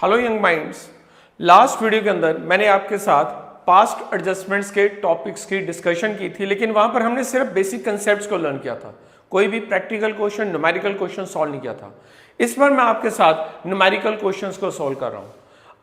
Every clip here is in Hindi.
Hello young minds. Last video के अंदर मैंने आपके साथ पास्ट एडजस्टमेंट्स के टॉपिक्स की डिस्कशन की थी, लेकिन वहां पर हमने सिर्फ बेसिक कंसेप्ट्स को लर्न किया था, कोई भी practical question, numerical question solve नहीं किया था। इस बार मैं आपके साथ न्यूमेरिकल क्वेश्चंस को सॉल्व कर रहा हूं।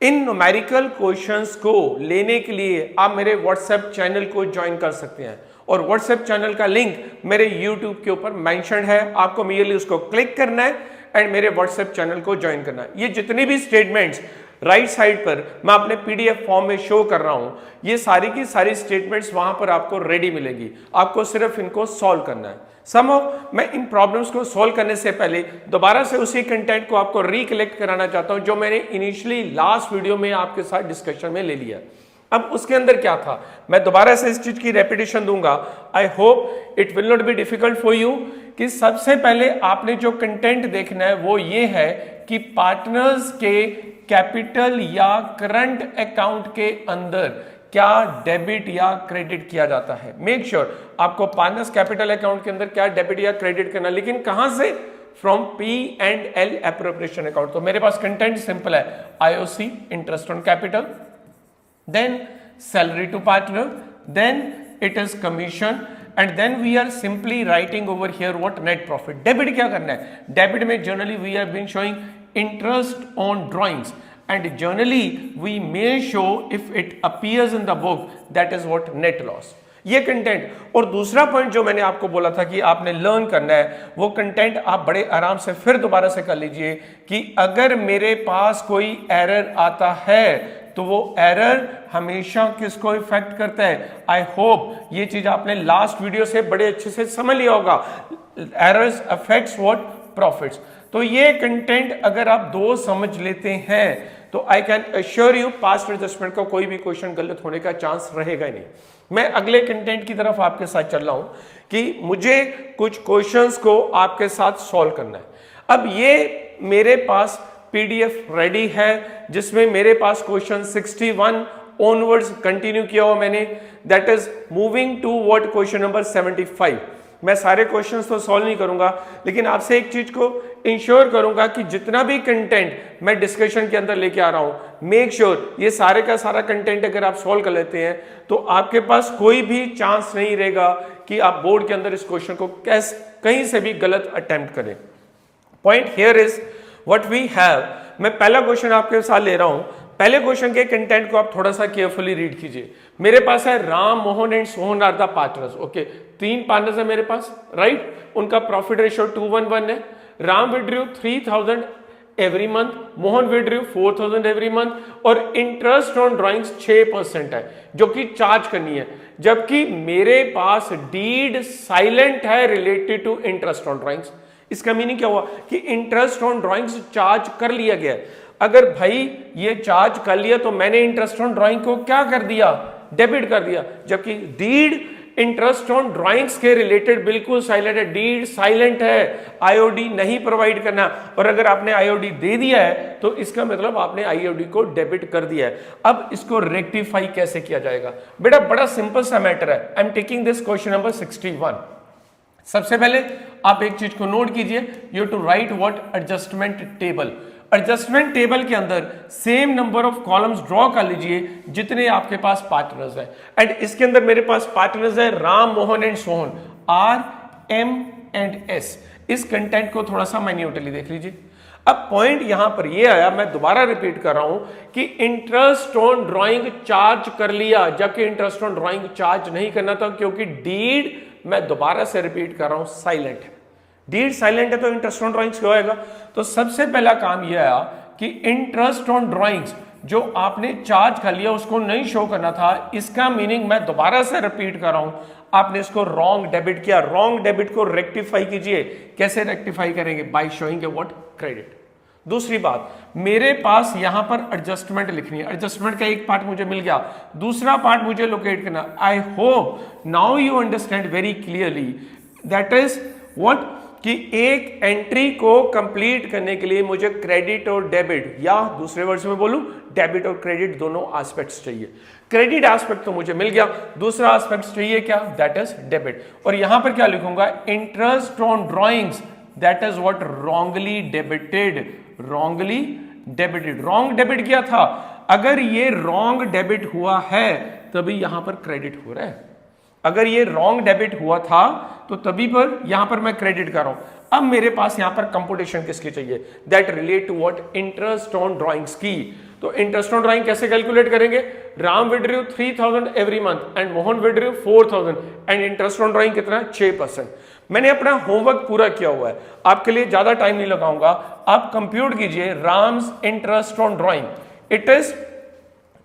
इन न्यूमेरिकल क्वेश्चंस को लेने के लिए आप मेरे व्हाट्सएप चैनल को ज्वाइन कर सकते हैं और व्हाट्सएप चैनल का लिंक मेरे यूट्यूब के ऊपर मेंशन है। आपको मेनली उसको क्लिक करना है एंड मेरे व्हाट्सएप चैनल को ज्वाइन करना है। ये जितनी भी स्टेटमेंट्स राइट साइड पर मैं अपने पीडीएफ फॉर्म में शो कर रहा हूं, ये सारी की सारी स्टेटमेंट्स वहां पर आपको रेडी मिलेगी। आपको सिर्फ इनको सॉल्व करना है। समहाउ मैं इन प्रॉब्लम्स को सॉल्व करने से पहले दोबारा से उसी कंटेंट को आपको रिकलेक्ट कराना चाहता हूं जो मैंने इनिशियली लास्ट वीडियो में आपके साथ डिस्कशन में ले लिया। अब उसके अंदर क्या था, मैं दोबारा से इस चीज की रेपिटेशन दूंगा। I hope it will not be difficult for you कि सबसे पहले आपने जो कंटेंट देखना है वो ये है कि पार्टनर्स के कैपिटल या करंट अकाउंट के अंदर क्या डेबिट या क्रेडिट किया जाता है। मेक श्योर आपको पार्टनर्स कैपिटल अकाउंट के अंदर क्या डेबिट या क्रेडिट करना, लेकिन कहां से? From P&L appropriation account. तो मेरे पास कंटेंट सिंपल है, IOC interest on capital, then salary to partner, then it is commission, and then we are simply writing over here what net profit. Debit क्या करना है? Debit में generally we have been showing interest on drawings and generally we may show if it appears in the book, that is what net loss. ये कंटेंट। और दूसरा पॉइंट जो मैंने आपको बोला था कि आपने लर्न करना है, वो कंटेंट आप बड़े आराम से फिर दोबारा से कर लीजिए कि अगर मेरे पास कोई एरर आता है तो वो एरर हमेशा किसको इफेक्ट करता है। आई होप ये चीज आपने लास्ट वीडियो से बड़े अच्छे से समझ लिया होगा। Errors affects what? प्रॉफिट्स। तो ये कंटेंट अगर आप दो समझ लेते हैं तो I can assure you past adjustment का कोई भी क्वेश्चन गलत होने का चांस रहेगा ही नहीं। मैं अगले कंटेंट की तरफ आपके साथ चल रहा हूं कि मुझे कुछ क्वेश्चंस को आपके साथ सॉल्व करना है। अब ये मेरे पास पीडीएफ रेडी है जिसमें मेरे पास क्वेश्चन 61 ऑनवर्ड्स कंटिन्यू किया हुआ मैंने, that is moving to what question number 75। मैं सारे क्वेश्चंस तो सॉल्व नहीं करूंगा, लेकिन आपसे एक चीज को इंश्योर करूंगा कि जितना भी कंटेंट मैं डिस्कशन के अंदर लेके आ रहा हूं, मेक श्योर ये सारे का सारा कंटेंट अगर आप सॉल्व कर लेते हैं तो आपके पास कोई भी चांस नहीं रहेगा कि आप बोर्ड के अंदर इस क्वेश्चन को कहीं से भी गलत अटेम्प्ट करें। Point here is what we have. मैं पहला क्वेश्चन आपके साथ ले रहा हूं। पहले क्वेश्चन के कंटेंट को आप थोड़ा सा केयरफुली रीड कीजिए। मेरे पास है Ram, Mohan and Sohan are the partners. Okay, तीन पार्टनर्स है मेरे पास, राइट? उनका प्रॉफिट रेशियो 2:1 है। Ram withdrew 3000 every month, Mohan withdrew 4000 every month और इंटरेस्ट ऑन ड्राइंग्स 6% है जो कि चार्ज करनी है, जबकि मेरे पास डीड साइलेंट है related to interest on drawings. इसका मीनिंग क्या हुआ कि इंटरेस्ट ऑन ड्राइंग्स चार्ज कर लिया गया है। अगर भाई ये चार्ज कर लिया तो मैंने इंटरेस्ट ऑन ड्राइंग को क्या कर दिया? डेबिट कर दिया, जबकि डीड इंटरेस्ट ऑन ड्राइंग्स के रिलेटेड बिल्कुल साइलेंट है। डीड साइलेंट है, आईओडी नहीं प्रोवाइड करना। और अगर आपने आईओडी दे दिया है तो इसका मतलब आपने आईओडी को डेबिट कर दिया है। अब इसको रेक्टिफाई कैसे किया जाएगा? बेटा बड़ा सिंपल सा मैटर है। I am taking this question number 61। सबसे पहले आप एक चीज को नोट कीजिए, you to write what? Adjustment table. Adjustment table के अंदर same number of columns draw कर लीजिए जितने आपके पास पार्टनर्स हैं। एंड इसके अंदर मेरे पास पार्टनर्स है राम, मोहन एंड सोहन, RM&S। इस कंटेंट को थोड़ा सा माइन्यूटली देख लीजिए। अब पॉइंट यहां पर ये आया, मैं दोबारा रिपीट कर रहा हूं कि इंटरेस्ट ऑन ड्राइंग चार्ज कर लिया, जबकि इंटरेस्ट ऑन ड्राइंग चार्ज नहीं करना था क्योंकि डीड, मैं दोबारा से रिपीट कर रहा हूं, साइलेंट है। डीड साइलेंट है तो इंटरेस्ट ऑन ड्राइंग्स क्या होएगा? तो सबसे पहला काम यह आया कि इंटरेस्ट ऑन ड्राइंग्स जो आपने चार्ज कर लिया उसको नहीं शो करना था। इसका मीनिंग मैं दोबारा से रिपीट कर रहा हूं, आपने इसको रॉन्ग डेबिट किया। रॉन्ग डेबिट को रेक्टिफाई कीजिए। कैसे रेक्टिफाई करेंगे? By showing A what? Credit. दूसरी बात, मेरे पास यहां पर एडजस्टमेंट लिखनी है। एडजस्टमेंट का एक पार्ट मुझे मिल गया, दूसरा पार्ट मुझे लोकेट करना। I hope now you understand very clearly that is what कि एक एंट्री को कंप्लीट करने के लिए मुझे क्रेडिट और डेबिट, या दूसरे वर्ड्स में बोलूं डेबिट और क्रेडिट दोनों एस्पेक्ट्स चाहिए। क्रेडिट एस्पेक्ट तो मुझे मिल गया, दूसरा एस्पेक्ट चाहिए क्या? That is debit. और यहां पर क्या लिखूंगा? Interest on drawings, that is what? Wrongly debited, wrongly debited, wrong debit किया था। अगर ये रॉन्ग डेबिट हुआ है तभी यहां पर क्रेडिट हो रहा है। अगर ये रॉन्ग डेबिट हुआ था तो तभी पर यहां पर मैं क्रेडिट कर रहा हूं। अब मेरे पास यहां पर कंप्यूटेशन किसकी चाहिए, that relate to what, interest on drawings की। तो इंटरेस्ट ऑन ड्रॉइंग कैसे कैलकुलेट करेंगे, Ram withdrew 3000 every month and Mohan withdrew 4000 and interest on drawing कितना, 6%। मैंने अपना होमवर्क पूरा किया हुआ है, आपके लिए ज्यादा टाइम नहीं लगाऊंगा, आप कंप्यूट कीजिए Ram's interest on drawing, it is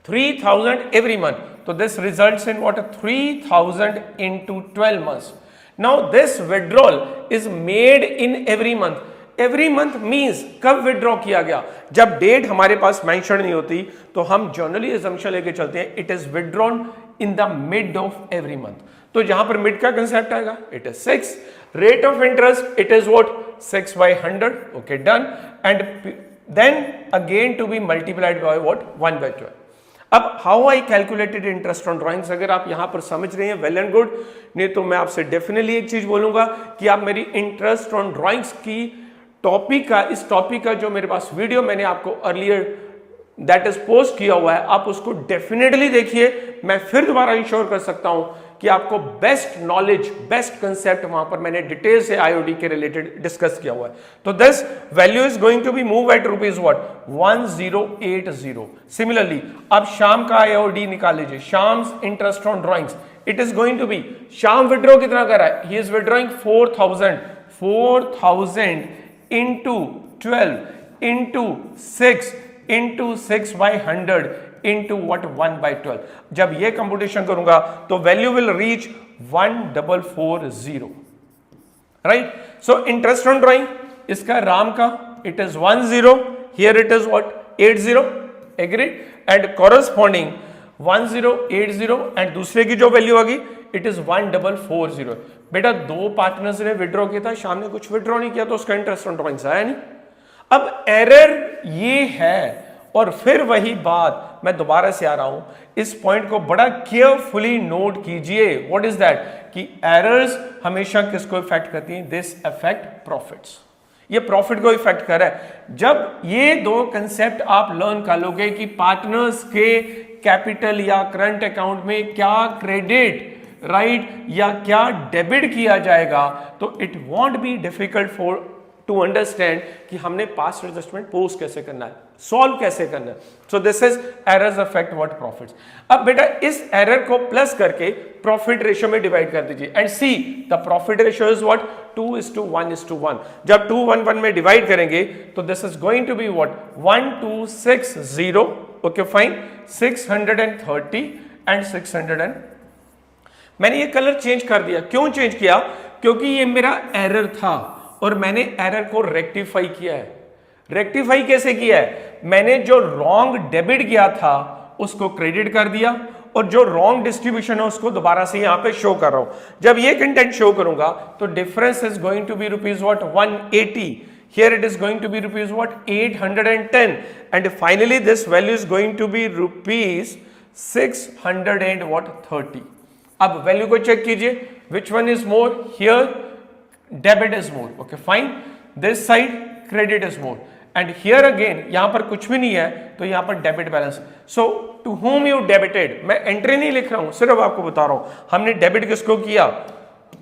3000 every month. So this results in what, 3000 into 12 months. Now this withdrawal is made in every month. Every month means कब विड्रॉ किया गया, जब डेट हमारे पास मेंशन नहीं होती तो हम जनरली assumption लेके चलते हैं it is withdrawn in the mid of every month. तो जहां पर मिड का कंसेप्ट आएगा, it is 6, rate of interest it is what, 6/100, okay done, and then again to be multiplied by what, 1/12. अब how I calculated interest on drawings, अगर आप यहां पर समझ रहे हैं वेल एंड गुड, नहीं तो मैं आपसे डेफिनेटली एक चीज बोलूंगा कि आप मेरी इंटरेस्ट ऑन ड्रॉइंग्स की टॉपिक का, इस टॉपिक का जो मेरे पास वीडियो मैंने आपको अर्लियर दैट इज पोस्ट किया हुआ है, आप उसको डेफिनेटली देखिए। मैं फिर दोबारा इंश्योर कर सकता हूं कि आपको बेस्ट नॉलेज, बेस्ट कंसेप्ट वहां पर मैंने डिटेल से आईओडी के रिलेटेड डिस्कस किया हुआ है। तो this value is going to be move at rupees what, 1080। Similarly अब शाम का आईओडी निकाल लीजिए, Shyam's interest on drawings, it is going to be, Shyam withdraw कितना कर रहा है, he is withdrawing 4000 into 12 into 6 into 6/100 into what, 1/12. जब ये कंप्यूटेशन करूंगा तो value will reach 1440, right. So interest on drawing, इसका राम का it is 10, here it is what, 80, agreed, and corresponding 1080 and दूसरे की जो वैल्यू आ गई इट इज 1440। बेटा दो पार्टनर्स ने विड्रॉ किया था, शाम ने कुछ विड्रॉ नहीं किया तो उसका इंटरेस्ट ऑन ड्रॉइंग्स आया नहीं। अब एरर ये है, और फिर वही बात मैं दोबारा से आ रहा हूं, इस पॉइंट को बड़ा केयरफुली नोट कीजिए, व्हाट इज दैट, कि एरर्स हमेशा किसको इफेक्ट करती हैं, दिस अफेक्ट प्रॉफिट्स, ये प्रॉफिट को इफेक्ट कर रहा है। जब ये दो कंसेप्ट आप लर्न कर लोगे कि पार्टनर्स के कैपिटल या करंट अकाउंट में क्या क्रेडिट, राइट, या क्या डेबिट किया जाएगा, तो it won't be difficult for to understand कि हमने पास्ट एडजस्टमेंट पोस्ट कैसे करना है, सॉल्व कैसे करना है। So this is errors affect what, profits. अब बेटा इस एरर को प्लस करके प्रॉफिट रेशियो में डिवाइड कर दीजिए and see the profit ratio is what, 2:1:1। जब 2:1:1 में डिवाइड करेंगे तो this is going to be what, 1260, okay fine, 630 and 600। मैंने ये कलर चेंज कर दिया, क्यों चेंज किया, क्योंकि ये मेरा एरर था और मैंने एरर को रेक्टिफाई किया है। रेक्टिफाई कैसे किया है, मैंने जो रॉन्ग डेबिट किया था उसको क्रेडिट कर दिया और जो रॉन्ग डिस्ट्रीब्यूशन है उसको दोबारा से यहां पे शो कर रहा हूं। जब ये कंटेंट शो करूंगा तो difference is going to be rupees what, 180, here it is going to be rupees what, 810, and finally this value is going to be rupees 630. अब वैल्यू को चेक कीजिए, which one is more, here debit is more, okay fine, this side credit is more, and here again यहां पर कुछ भी नहीं है तो यहां पर debit balance. So to whom you debited, मैं एंट्री नहीं लिख रहा हूं, सिर्फ आपको बता रहा हूं हमने डेबिट किसको किया,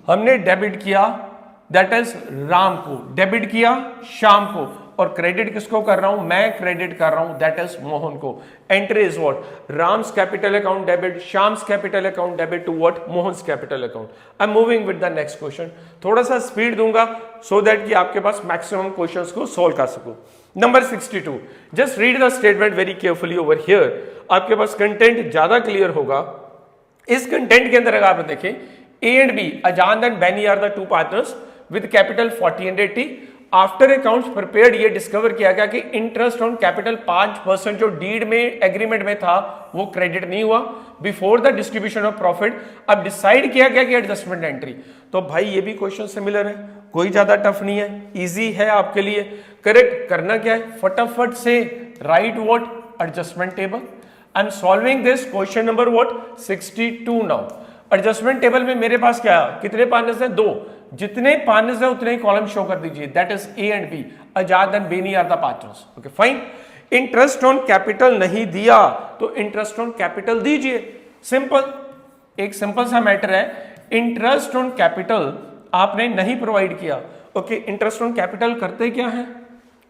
हमने डेबिट किया दैट इज राम को, डेबिट किया शाम को, और क्रेडिट किसको कर रहा हूं, मैं क्रेडिट कर रहा हूं दैट इज मोहन को। Entry is what, Ram's capital account debit, Shyam's capital account debit to what, Mohan's capital account. I am moving with the next question, थोड़ा सा स्पीड दूंगा सो दैट कि आपके पास मैक्सिमम क्वेश्चंस को सोल्व कर सकूं। Number 62, just read the statement very carefully over here, आपके पास कंटेंट ज्यादा क्लियर होगा। इस कंटेंट के अंदर अगर आप देखें, A and B, Ajan and Beni are the two partners with capital 40 and 80। After accounts prepared ये डिस्कवर किया गया कि इंटरेस्ट ऑन कैपिटल 5% जो डीड में एग्रीमेंट में था वो क्रेडिट नहीं हुआ before the distribution of profit. अब डिसाइड किया गया कि एडजस्टमेंट एंट्री, तो भाई ये भी क्वेश्चन सिमिलर है, कोई ज्यादा टफ नहीं है, इजी है आपके लिए। करेक्ट करना क्या है, फटाफट से right what, adjustment table. I am solving this question number what, 62 now. Adjustment table में मेरे पास क्या, कितने पार्टनर्स हैं, 2, जितने पार्टनर्स हैं उतने ही कॉलम शो कर दीजिए, that is A and B, Azad and Beni are the partners, okay fine. Interest on capital नहीं दिया तो इंटरेस्ट ऑन कैपिटल दीजिए, सिंपल, एक सिंपल सा मैटर है। इंटरेस्ट ऑन कैपिटल आपने नहीं प्रोवाइड किया, ओके, इंटरेस्ट ऑन कैपिटल करते क्या है,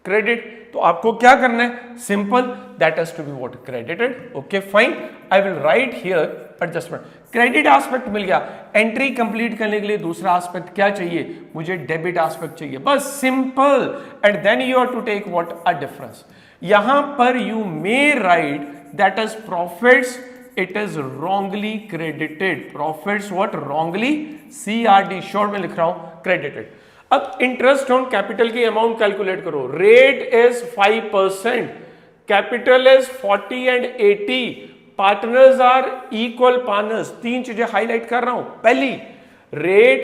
क्रेडिट, तो आपको क्या करना है, simple, that has to be what, credited, okay fine, I will write here adjustment. Credit aspect मिल गया, एंट्री कंप्लीट करने के लिए दूसरा एस्पेक्ट क्या चाहिए, मुझे डेबिट एस्पेक्ट चाहिए, बस simple, and then you are to take what a difference. यहां पर you may write that is profits, it is wrongly credited, profits what, wrongly, CRD short में लिख रहा हूं, क्रेडिटेड। अब इंटरेस्ट ऑन कैपिटल की अमाउंट कैलकुलेट करो, rate is 5%, capital is 40 and 80, partners are equal partners. तीन चीजें हाईलाइट कर रहा हूं, पहली rate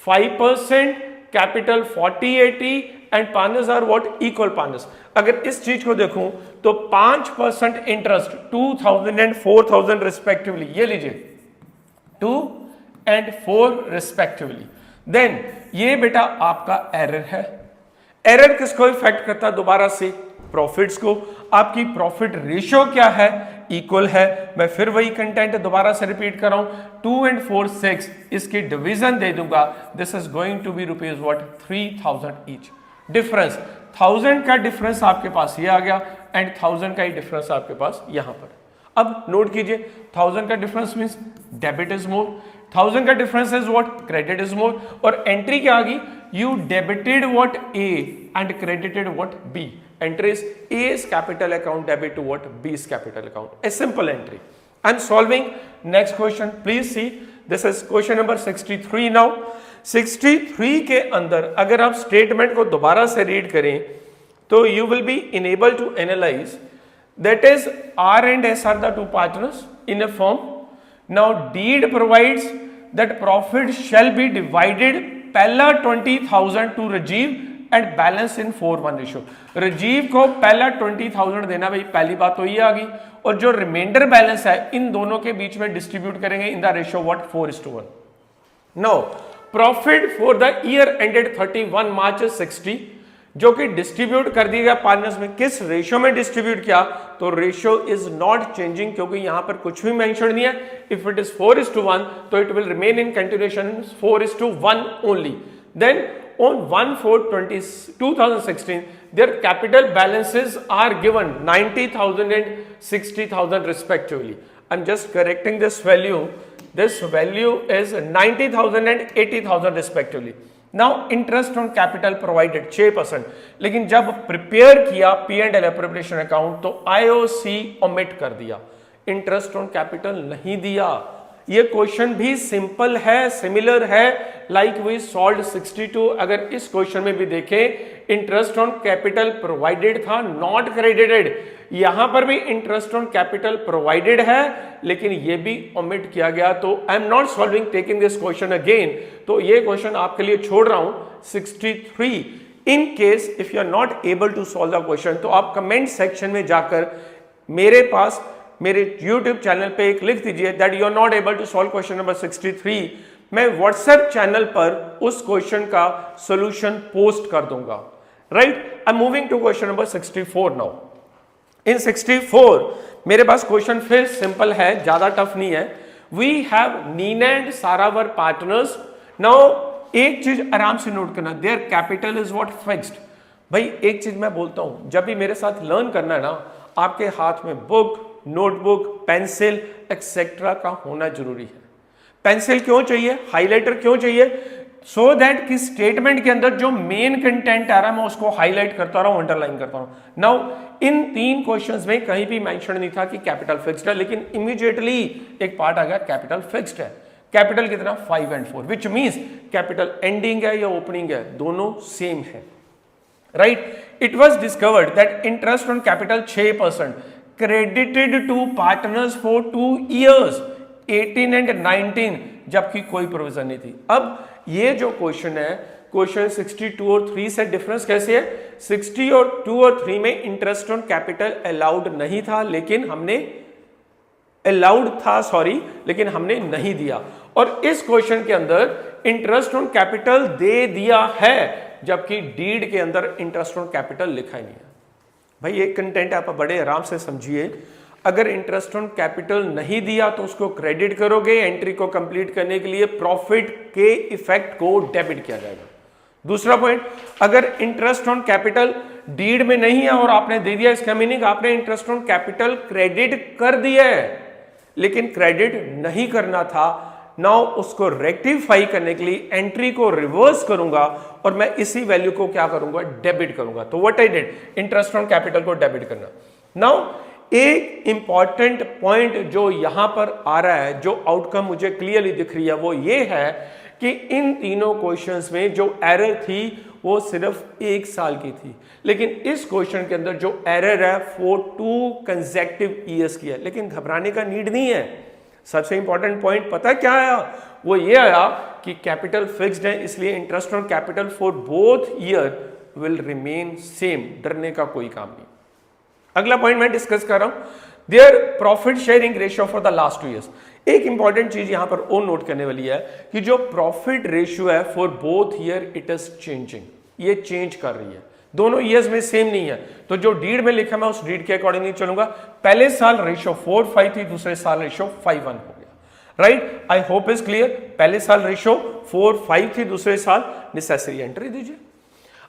5%, capital 40-80 and partners are what, equal partners. अगर इस चीज को देखूं तो 5% इंटरेस्ट 2000 एंड 4000 रिस्पेक्टिवली, ये लीजिए 2 एंड 4 रिस्पेक्टिवली। देन ये बेटा आपका एरर है, एरर किसको इफेक्ट करता है, दोबारा से प्रॉफिट्स को। आपकी प्रॉफिट रेशियो क्या है, इक्वल है, मैं फिर वही कंटेंट दोबारा से रिपीट कर रहा हूं, 2 and 4 6, इसकी डिवीजन दे दूंगा, this is going to be rupees what, 3000 each. Difference 1000 का डिफरेंस आपके पास ये आ गया एंड 1000 का ही डिफरेंस आपके पास यहां पर। अब नोट कीजिए, 1000 का डिफरेंस मींस डेबिट इज मोर, 1000 का difference is what, credit is मोर, और एंट्री क्या आ गई, you debited what A and credited what B। Entry is A's capital account debit to what, B's capital account. A simple entry. I'm solving next question. Please see, this is question number 63 now. 63 के अंदर अगर आप स्टेटमेंट को दोबारा से रीड करें तो you will be enabled to analyze, that is R and S are the two partners in a firm. Now deed provides that profit shall be divided पहला 20,000 to Rajiv and balance in 4:1 ratio. Rajiv को पहला 20,000 देना, भाई पहली बात तो ये आ गई, और जो रिमाइंडर बैलेंस है इन दोनों के बीच में डिस्ट्रीब्यूट करेंगे इन the ratio what, 4:1। Now profit for the year ended 31 मार्च 60, जो कि डिस्ट्रीब्यूट कर दिया गया पार्टनर्स में, किस रेशियो में डिस्ट्रीब्यूट किया, तो रेशियो इज नॉट चेंजिंग क्योंकि यहां पर कुछ भी मेंशन नहीं है। इफ इट इज 4:1 तो it will remain in continuation 4:1 only. Then on 1/4/2016 their capital balances are given 90,000 and 60,000 respectively. I'm just correcting this value. This value is 90,000 and 80,000 respectively. Now interest on capital provided 6%, लेकिन जब प्रिपेयर किया P&L appropriation account तो IOC omit कर दिया, इंटरेस्ट ऑन कैपिटल नहीं दिया। ये क्वेश्चन भी सिंपल है, सिमिलर है लाइक वी सॉल्व्ड 62। अगर इस क्वेश्चन में भी देखें, इंटरेस्ट ऑन कैपिटल प्रोवाइडेड था, नॉट क्रेडिटेड। यहां पर भी इंटरेस्ट ऑन कैपिटल प्रोवाइडेड है लेकिन ये भी ओमिट किया गया। तो I am not solving taking this question again, तो ये क्वेश्चन आपके लिए छोड़ रहा हूं 63। In case if you are not able to solve the question तो आप कमेंट सेक्शन में जाकर मेरे पास, मेरे YouTube चैनल पे एक लिख दीजिए that you are not able to solve question number 63। मैं WhatsApp चैनल पर उस क्वेश्चन का सॉल्यूशन पोस्ट कर दूंगा, right. I am moving to question number 64 now. In 64 मेरे पास क्वेश्चन फिर सिंपल है, ज्यादा टफ नहीं है। वी हैव नीना एंड सारा वर पार्टनर्स। नाउ एक चीज आराम से नोट करना, there capital is what, fixed. भाई एक चीज मैं बोलता हूं, जब भी मेरे साथ लर्न करना है ना, आपके हाथ में बुक, नोटबुक, पेंसिल एक्सेट्रा का होना जरूरी है। पेंसिल क्यों चाहिए, हाइलाइटर क्यों चाहिए, सो दैट कि स्टेटमेंट के अंदर जो मेन कंटेंट आ रहा है मैं उसको हाईलाइट करता रहा हूं, अंडरलाइन करता हूं। नाउ इन 3 क्वेश्चंस में कहीं भी मेंशन नहीं था कि कैपिटल फिक्स्ड है, लेकिन इमीडिएटली एक पार्ट आ गया कैपिटल फिक्स्ड है। कैपिटल कितना, 5 and 4, which means capital ending है या ओपनिंग है, दोनों सेम है, right. It was discovered that interest on capital 6% credited to partners for 2 years 18 and 19, जबकि कोई प्रोविजन नहीं थी। अब ये जो क्वेश्चन है, क्वेश्चन 62 और 3 से डिफरेंस कैसे है, 60 और 2 और 3 में इंटरेस्ट ऑन कैपिटल अलाउड नहीं था, लेकिन हमने लेकिन हमने नहीं दिया। और इस क्वेश्चन के अंदर इंटरेस्ट ऑन कैपिटल दे दिया है, जबकि डीड के अंदर इंटरेस्ट ऑन कैपिटल लिखा ही नहीं है। भाई एक कंटेंट आप बड़े आराम से समझिए, अगर इंटरेस्ट ऑन कैपिटल नहीं दिया तो उसको क्रेडिट करोगे, एंट्री को कंप्लीट करने के लिए प्रॉफिट के इफेक्ट को डेबिट किया जाएगा। दूसरा पॉइंट, अगर इंटरेस्ट ऑन कैपिटल डीड में नहीं है और आपने दे दिया, इसका मीनिंग आपने इंटरेस्ट ऑन कैपिटल क्रेडिट कर दिया है लेकिन क्रेडिट नहीं करना था। नाउ उसको रेक्टिफाई करने के लिए एंट्री को रिवर्स करूंगा और मैं इसी वैल्यू को क्या करूंगा, डेबिट करूंगा। तो what I did, interest on capital को डेबिट करना। नाउ एक इंपॉर्टेंट पॉइंट जो यहां पर आ रहा है, जो आउटकम मुझे क्लियरली दिख रही है, वो ये है कि इन तीनों क्वेश्चंस में जो एरर थी वो सिर्फ 1 साल की थी, लेकिन इस क्वेश्चन के अंदर जो एरर है वो 2 कंसेक्टिव ईयर्स की है। लेकिन घबराने का नीड नहीं है। सबसे इंपॉर्टेंट पॉइंट पता क्या आया, वो ये आया कि कैपिटल फिक्स्ड है, इसलिए interest on capital for both year will remain same. डरने का कोई काम नहीं। अगला पॉइंट मैं डिस्कस कर रहा हूं, their profit sharing ratio for the last 2 years. एक इंपॉर्टेंट चीज यहां पर और नोट करने वाली है कि जो प्रॉफिट रेशियो है for both year it is changing, ये चेंज कर रही है, दोनों ईयर्स में सेम नहीं है। तो जो डीड में लिखा मैं उस डीड के अकॉर्डिंग नहीं चलूंगा। पहले साल रेशियो 4:5 थी, दूसरे साल रेशियो 5:1 हो गया। Right, I hope is clear. पहले साल रेशियो 4:5 थी, दूसरे साल नेसेसरी एंट्री दीजिए।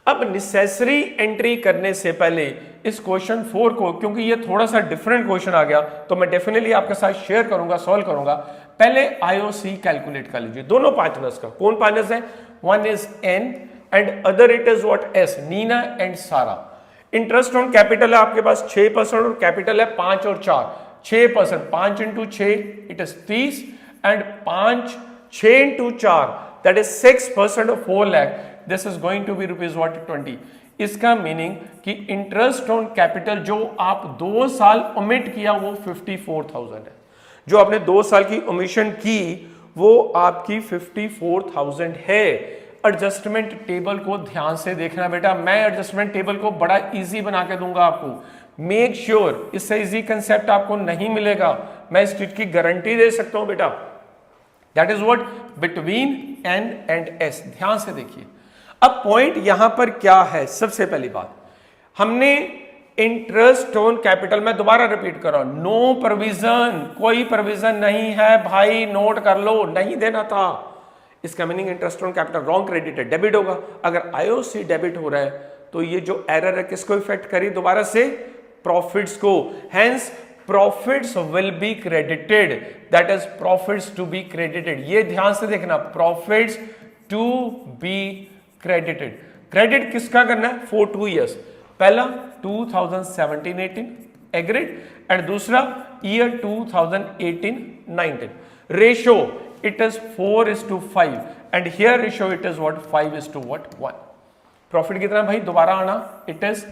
अब नेसेसरी एंट्री करने से पहले इस क्वेश्चन 4 को, क्योंकि ये थोड़ा सा डिफरेंट क्वेश्चन आ गया तो मैं डेफिनेटली आपके साथ शेयर करूंगा, सॉल्व करूंगा। पहले आईओसी कैलकुलेट कर लीजिए दोनों पार्टनर्स का। कौन पार्टनर्स है, one is N and other it is what, S, Neena and Sara. Interest on capital है आपके पास 6% और कैपिटल है 5 और 4, 6%, 5 into 6 it is 30 and 5, 6 into 4 that is 6% of 4 lakh. This is going to be rupees what, 20। इसका मीनिंग कि इंटरेस्ट ऑन कैपिटल जो आप 2 साल ओमिट किया वो 54,000 है। जो आपने 2 साल की ओमिशन की वो आपकी 54,000 है। एडजस्टमेंट टेबल को ध्यान से देखना बेटा, मैं एडजस्टमेंट टेबल को बड़ा इजी बना के दूंगा आपको। मेक श्योर इससे इजी कंसेप्ट आपको नहीं मिलेगा, मैं इस चीज की गारंटी दे सकता हूं बेटा। That is what, between N and S. ध्यान से देखिए। अब पॉइंट यहां पर क्या है, सबसे पहली बात, हमने इंटरेस्ट ऑन कैपिटल, मैं दोबारा रिपीट कर रहा हूं, नो प्रोविजन, कोई प्रोविजन नहीं है भाई, नोट कर लो, नहीं देना था। इसका meaning interest on capital wrong credit है, डेबिट होगा। अगर आईओसी डेबिट हो रहा है तो ये जो एरर है किसको इफेक्ट करी, दोबारा से प्रॉफिट्स को। Hence profits will be credited, that is profits to be credited. ये ध्यान से देखना, profits to be credited. Credit किसका करना है, फॉर 2 ईयर्स। पहला 2017-18 एग्रीड एंड दूसरा year 2018-19। Ratio it is 4:5 and here ratio it is what, 5:1। Profit कितना भाई, दोबारा आना, इट इज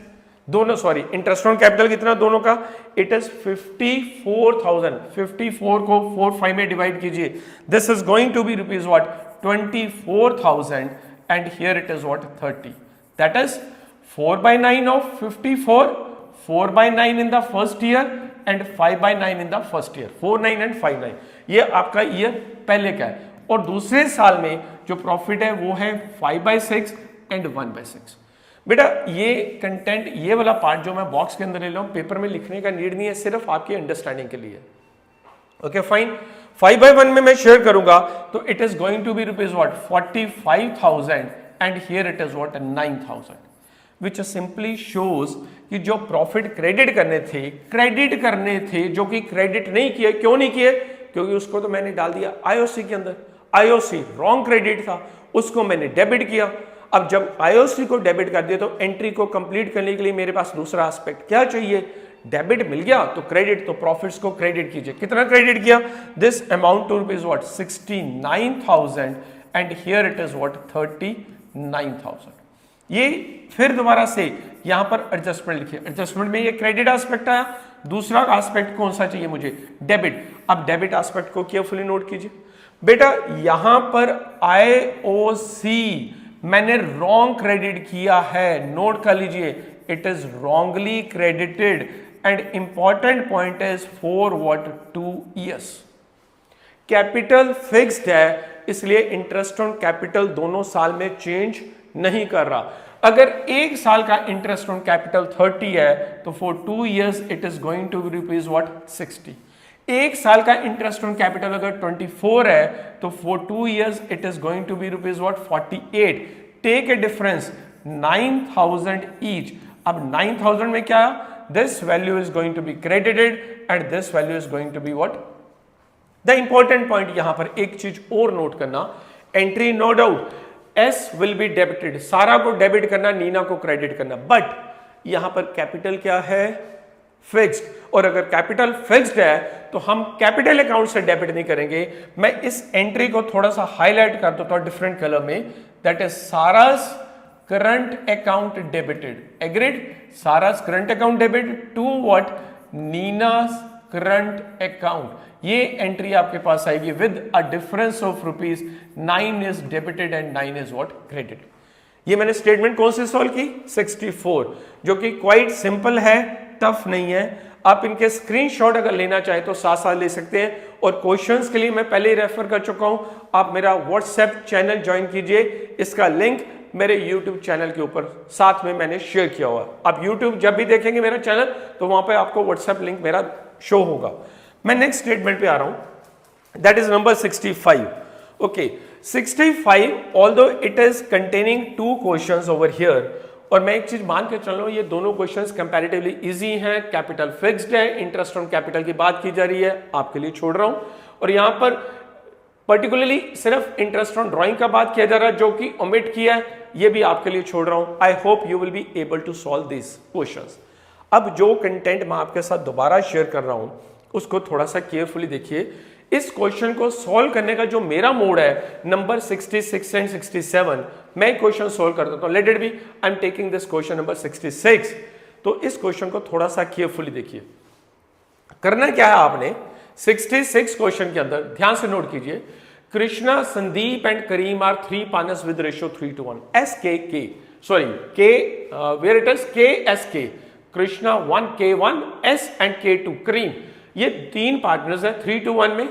दोनों, सॉरी इंटरेस्ट ऑन कैपिटल कितना दोनों का, इट इज 54,000। 54 को 4/5 में डिवाइड कीजिए, this is going to be rupees what, 24,000 and here it is what, 30। That is 4/9 of 54, 4/9 in the first year and 5/9 in the first year, 4/9 and 5/9। ये आपका ईयर पहले का है। और दूसरे साल में जो प्रॉफिट है वो है 5/6 एंड 1/6। बेटा ये कंटेंट, ये वाला पार्ट जो मैं बॉक्स के अंदर ले रहा हूं, पेपर में लिखने का नीड नहीं है, सिर्फ आपकी अंडरस्टैंडिंग के लिए। Okay fine. 5/1 में मैं शेयर करूंगा तो it is going to be rupees what, 45,000 and here it is what, 9,000, which simply shows कि जो प्रॉफिट क्रेडिट करने थे जो कि क्रेडिट नहीं किए। क्यों नहीं किए, क्योंकि उसको तो मैंने डाल दिया आईओसी के अंदर, आईओसी रॉन्ग क्रेडिट था, उसको मैंने डेबिट किया। अब जब आईओसी को डेबिट कर दिया तो एंट्री को कंप्लीट करने के लिए मेरे पास दूसरा एस्पेक्ट क्या चाहिए, डेबिट मिल गया तो क्रेडिट, तो प्रॉफिट्स को क्रेडिट कीजिए। कितना क्रेडिट किया, this amount to rupees what, 69,000 and here it is what, 39,000। ये फिर दोबारा से यहां पर एडजस्टमेंट लिखिए, एडजस्टमेंट में ये क्रेडिट एस्पेक्ट आया, दूसरा एस्पेक्ट कौन सा चाहिए मुझे, डेबिट। अब डेबिट एस्पेक्ट को केयरफुली नोट कीजिए बेटा, यहां पर आईओसी मैंने रॉन्ग क्रेडिट किया है, नोट कर लीजिए, it is wrongly credited and important point is for what, 2 years. Capital fixed है इसलिए इंटरेस्ट ऑन कैपिटल दोनों साल में चेंज नहीं कर रहा। अगर 1 साल का इंटरेस्ट ऑन कैपिटल 30 है तो for 2 years it is going to be rupees what 60। 1 साल का इंटरेस्ट ऑन कैपिटल अगर 24 है तो for 2 years it is going to be rupees what 48। Take a difference 9000 each. अब 9000 में क्या, this value is going to be credited and this value is going to be what. The important point यहां पर एक चीज और नोट करना, entry no doubt S will be debited, Sara को डेबिट करना, नीना को क्रेडिट करना, बट यहां पर कैपिटल क्या है, फिक्स्ड, और अगर कैपिटल फिक्स्ड है तो हम कैपिटल अकाउंट से डेबिट नहीं करेंगे। मैं इस एंट्री को थोड़ा सा हाईलाइट कर देता हूं डिफरेंट कलर में, that is Sara's current account debited, agreed, Sara's current account debit to what, Nina's current account. ये एंट्री आपके पास आएगी with a difference of rupees 9 is debited and 9 is what credit. ये मैंने स्टेटमेंट कौन सी सॉल्व की, 64, जो कि क्वाइट सिंपल है, टफ नहीं है। आप इनके स्क्रीनशॉट अगर लेना चाहें तो साथ साथ ले सकते हैं, और क्वेश्चंस के लिए मैं पहले ही रेफर कर चुका हूं, आप मेरा व्हाट्सएप चैनल ज्वाइन कीजिए, इसका लिंक मेरे YouTube चैनल के ऊपर साथ में मैंने शेयर किया हुआ। आप YouTube जब भी देखेंगे मेरा चैनल तो वहां पे आपको व्हाट्सएप लिंक मेरा शो होगा। मैं नेक्स्ट स्टेटमेंट पे आ रहा हूं, that is number 65। Okay, 65 although it is containing 2 questions over here, और मैं एक चीज मान के चल रहा हूं, ये दोनों क्वेश्चंस कंपैरेटिवली इजी हैं, कैपिटल फिक्स्ड है, इंटरेस्ट ऑन कैपिटल की बात की जा रही है, आपके लिए छोड़ रहा हूं। और यहां पर पर्टिकुलरली सिर्फ इंटरेस्ट ऑन ड्राइंग का बात किया जा रहा है, जो कि ओमिट किया है, ये भी आपके लिए छोड़ रहा हूं। I hope you will be able to solve this questions. अब जो कंटेंट मैं आपके साथ दोबारा शेयर कर रहा हूं उसको थोड़ा सा केयरफुली देखिए। इस क्वेश्चन को सॉल्व करने का जो मेरा मोड है, नंबर 66 एंड 67, मैं क्वेश्चन सॉल्व कर देता हूं। Let it be, I am taking this question number 66। तो इस क्वेश्चन को थोड़ा सा केयरफुली देखिए। करना क्या है आपने, 66 क्वेश्चन के अंदर ध्यान से नोट कीजिए, Krishna, Sandeep and Karim are 3 partners with ratio 3:1, SKK, sorry K, where it is KSK, Krishna 1 K1, S and K2 Karim, ये 3 पार्टनर्स है 3:1 में।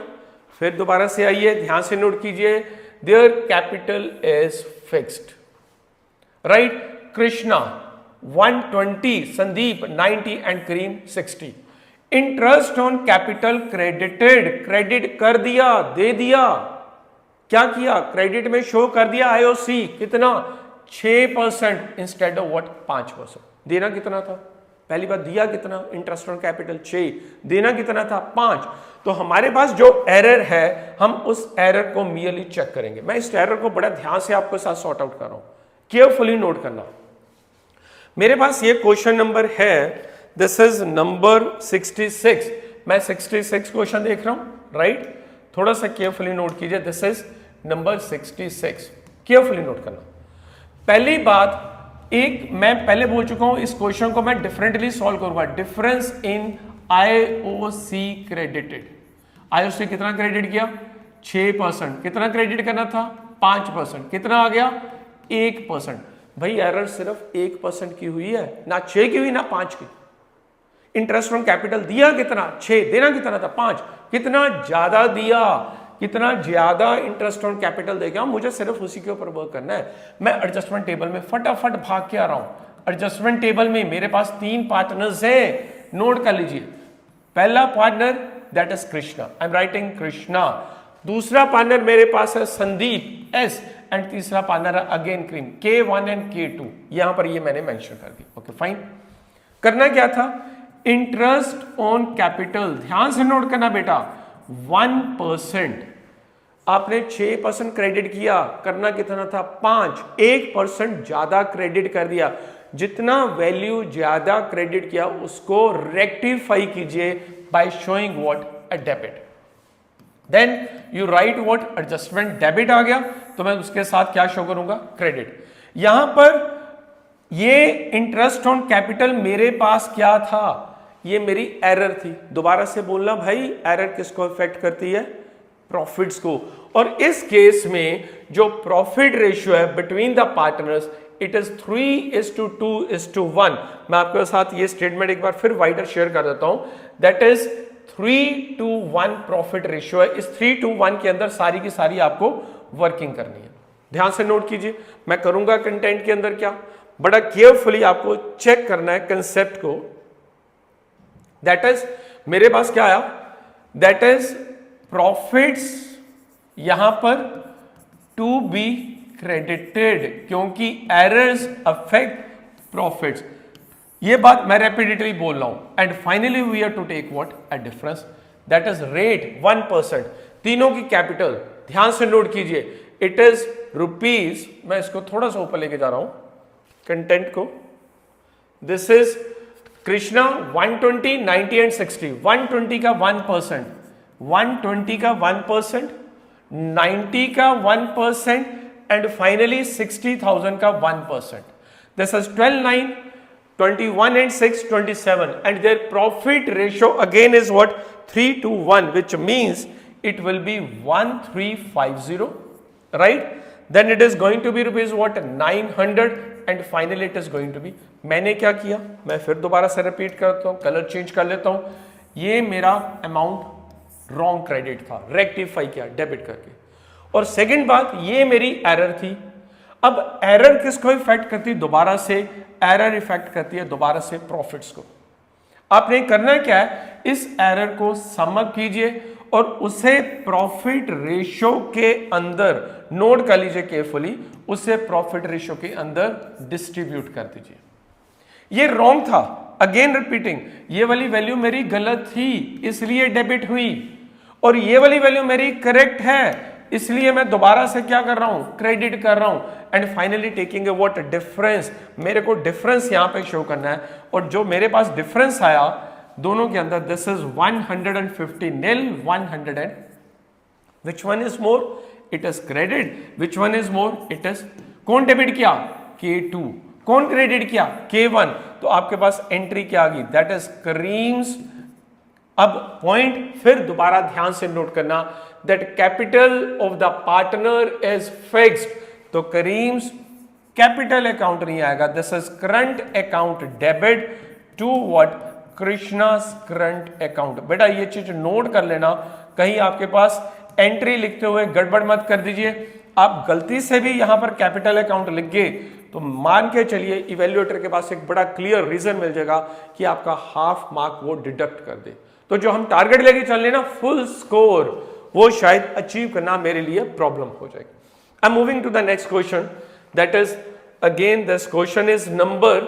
फिर दोबारा से आइए, ध्यान से नोट कीजिए, their capital is fixed, right, Krishna 120, Sandeep 90 and Karim 60। Interest on capital credited, credit कर दिया, दे दिया, क्या किया, क्रेडिट में शो कर दिया आईओसी, कितना 6% इंस्टेड ऑफ व्हाट 5%। देना कितना था, पहली बार दिया कितना, इंटरेस्ट ऑन कैपिटल 6, देना कितना था 5। तो हमारे पास जो एरर है, हम उस एरर को मियरली चेक करेंगे। मैं इस एरर को बड़ा ध्यान से आपके साथ सॉर्ट आउट कर रहा हूं, केयरफुली नोट करना। मेरे पास ये क्वेश्चन नंबर है, दिस इज नंबर 66, मैं 66 क्वेश्चन देख रहा हूं, राइट, थोड़ा सा केयरफुली नोट कीजिए, this is number 66, carefully note करना। पहली बात, एक मैं पहले बोल चुका हूं, इस क्वेश्चन को मैं डिफरेंटली सॉल्व करूंगा, difference in IOC credited. IOC कितना क्रेडिट किया, 6%, कितना क्रेडिट करना था 5%, कितना आ गया 1%। भाई एरर सिर्फ 1% की हुई है, ना 6 की हुई ना 5 की। इंटरेस्ट ऑन कैपिटल दिया कितना 6, देना कितना था 5, कितना ज्यादा दिया, कितना ज्यादा इंटरेस्ट ऑन कैपिटल देगा, मुझे सिर्फ उसी के ऊपर वर्क करना है। मैं एडजस्टमेंट टेबल में फटाफट भाग के आ रहा हूं। एडजस्टमेंट टेबल में मेरे पास 3 पार्टनर्स है, नोट कर लीजिए। पहला partner that is Krishna, I am writing Krishna. दूसरा पार्टनर मेरे पास है संदीप, S, एंड तीसरा पार्टनर है again cream, K1 and K2, यहां पर ये मैंने मेंशन कर दी। Okay fine. करना क्या था, इंटरेस्ट ऑन कैपिटल, ध्यान से नोट करना बेटा, 1%, आपने 6% क्रेडिट किया, करना कितना था 5, 1% ज्यादा क्रेडिट कर दिया। जितना वैल्यू ज्यादा क्रेडिट किया उसको रेक्टिफाई कीजिए by showing what a debit. Then you write what, adjustment debit आ गया तो मैं उसके साथ क्या शो करूंगा, क्रेडिट। यहां पर ये इंटरेस्ट ऑन कैपिटल मेरे पास क्या था, ये मेरी एरर थी। दोबारा से बोलना भाई, एरर किसको इफेक्ट करती है, प्रॉफिट्स को। और इस केस में जो प्रॉफिट रेशियो है between the partners, it is 3:2:1। मैं आपके साथ ये स्टेटमेंट एक बार फिर वाइडर शेयर कर देता हूं, दैट इज 3:1 प्रॉफिट रेशियो है। इस 3:1 के अंदर सारी की सारी आपको वर्किंग करनी है। ध्यान से नोट कीजिए, मैं करूंगा कंटेंट के अंदर क्या, बड़ा केयरफुली आपको चेक करना है कंसेप्ट को। दैट इज मेरे पास क्या आया, दैट इज प्रॉफिट्स यहां पर टू बी क्रेडिटेड, क्योंकि एरर्स अफेक्ट प्रॉफिट्स। ये बात मैं रेपिडेटली बोल रहा हूं। And finally we are to take what a difference, that is rate 1%। तीनों की कैपिटल ध्यान से नोट कीजिए, इट इज रुपीज, मैं इसको थोड़ा सा ऊपर लेके जा रहा हूं कंटेंट को। This is Krishna 120, 90 and 60। 120 का 1%, 120 का 1%, 90 का 1% एंड फाइनली 60,000 का 1%. This is 12, 9, 21 and 6, 27, and their profit ratio again is what? 3:1, which means it will be 1350, right? Then it is going to be rupees what? 900, and finally it is going to be, मैंने क्या किया, मैं फिर दोबारा से रिपीट करता हूँ, कलर चेंज कर लेता हूँ। ये मेरा अमाउंट रॉन्ग क्रेडिट था, रेक्टिफाई किया डेबिट करके। और सेकंड बात, ये मेरी एरर थी। अब एरर किसको इफेक्ट करती है? दोबारा से एरर इफेक्ट करती है दोबारा से प्रॉफिट्स को। आपने करना क्या है, इस एरर को सम अप कीजिए और उसे प्रॉफिट रेशो के अंदर, नोट कर लीजिए केयरफुली, उसे प्रॉफिट रेशो के अंदर डिस्ट्रीब्यूट कर दीजिए। ये रॉन्ग था, अगेन रिपीटिंग, ये वाली वैल्यू मेरी गलत थी इसलिए डेबिट हुई, और ये वाली वैल्यू मेरी करेक्ट है इसलिए मैं दोबारा से क्या कर रहा हूं, क्रेडिट कर रहा हूं। And finally taking a what difference, मेरे को डिफरेंस यहां पे शो करना है, और जो मेरे पास डिफरेंस आया दोनों के अंदर, this is 150 nil 100 and which one is more, it is credit, which one is more, it is, कौन डेबिट किया, K2, कौन क्रेडिट किया, K1, तो आपके पास एंट्री क्या आ गई, दैट इज करीम्स। अब पॉइंट फिर दोबारा ध्यान से नोट करना, that capital of the partner is fixed, तो करीम्स कैपिटल अकाउंट नहीं आएगा, this is current account debit to what, Krishna's current account. बेटा ये चीज नोट कर लेना, कहीं आपके पास एंट्री लिखते हुए गड़बड़ मत कर दीजिए। आप गलती से भी यहां पर कैपिटल अकाउंट लिख गए तो मान के चलिए इवेल्युएटर के पास एक बड़ा क्लियर रीजन मिल जाएगा कि आपका हाफ मार्क वो डिडक्ट कर दे। तो जो हम टारगेट लेके चल रहे ना फुल स्कोर, वो शायद अचीव करना मेरे लिए प्रॉब्लम हो जाएगी। I am moving to the next question, that is again this question is number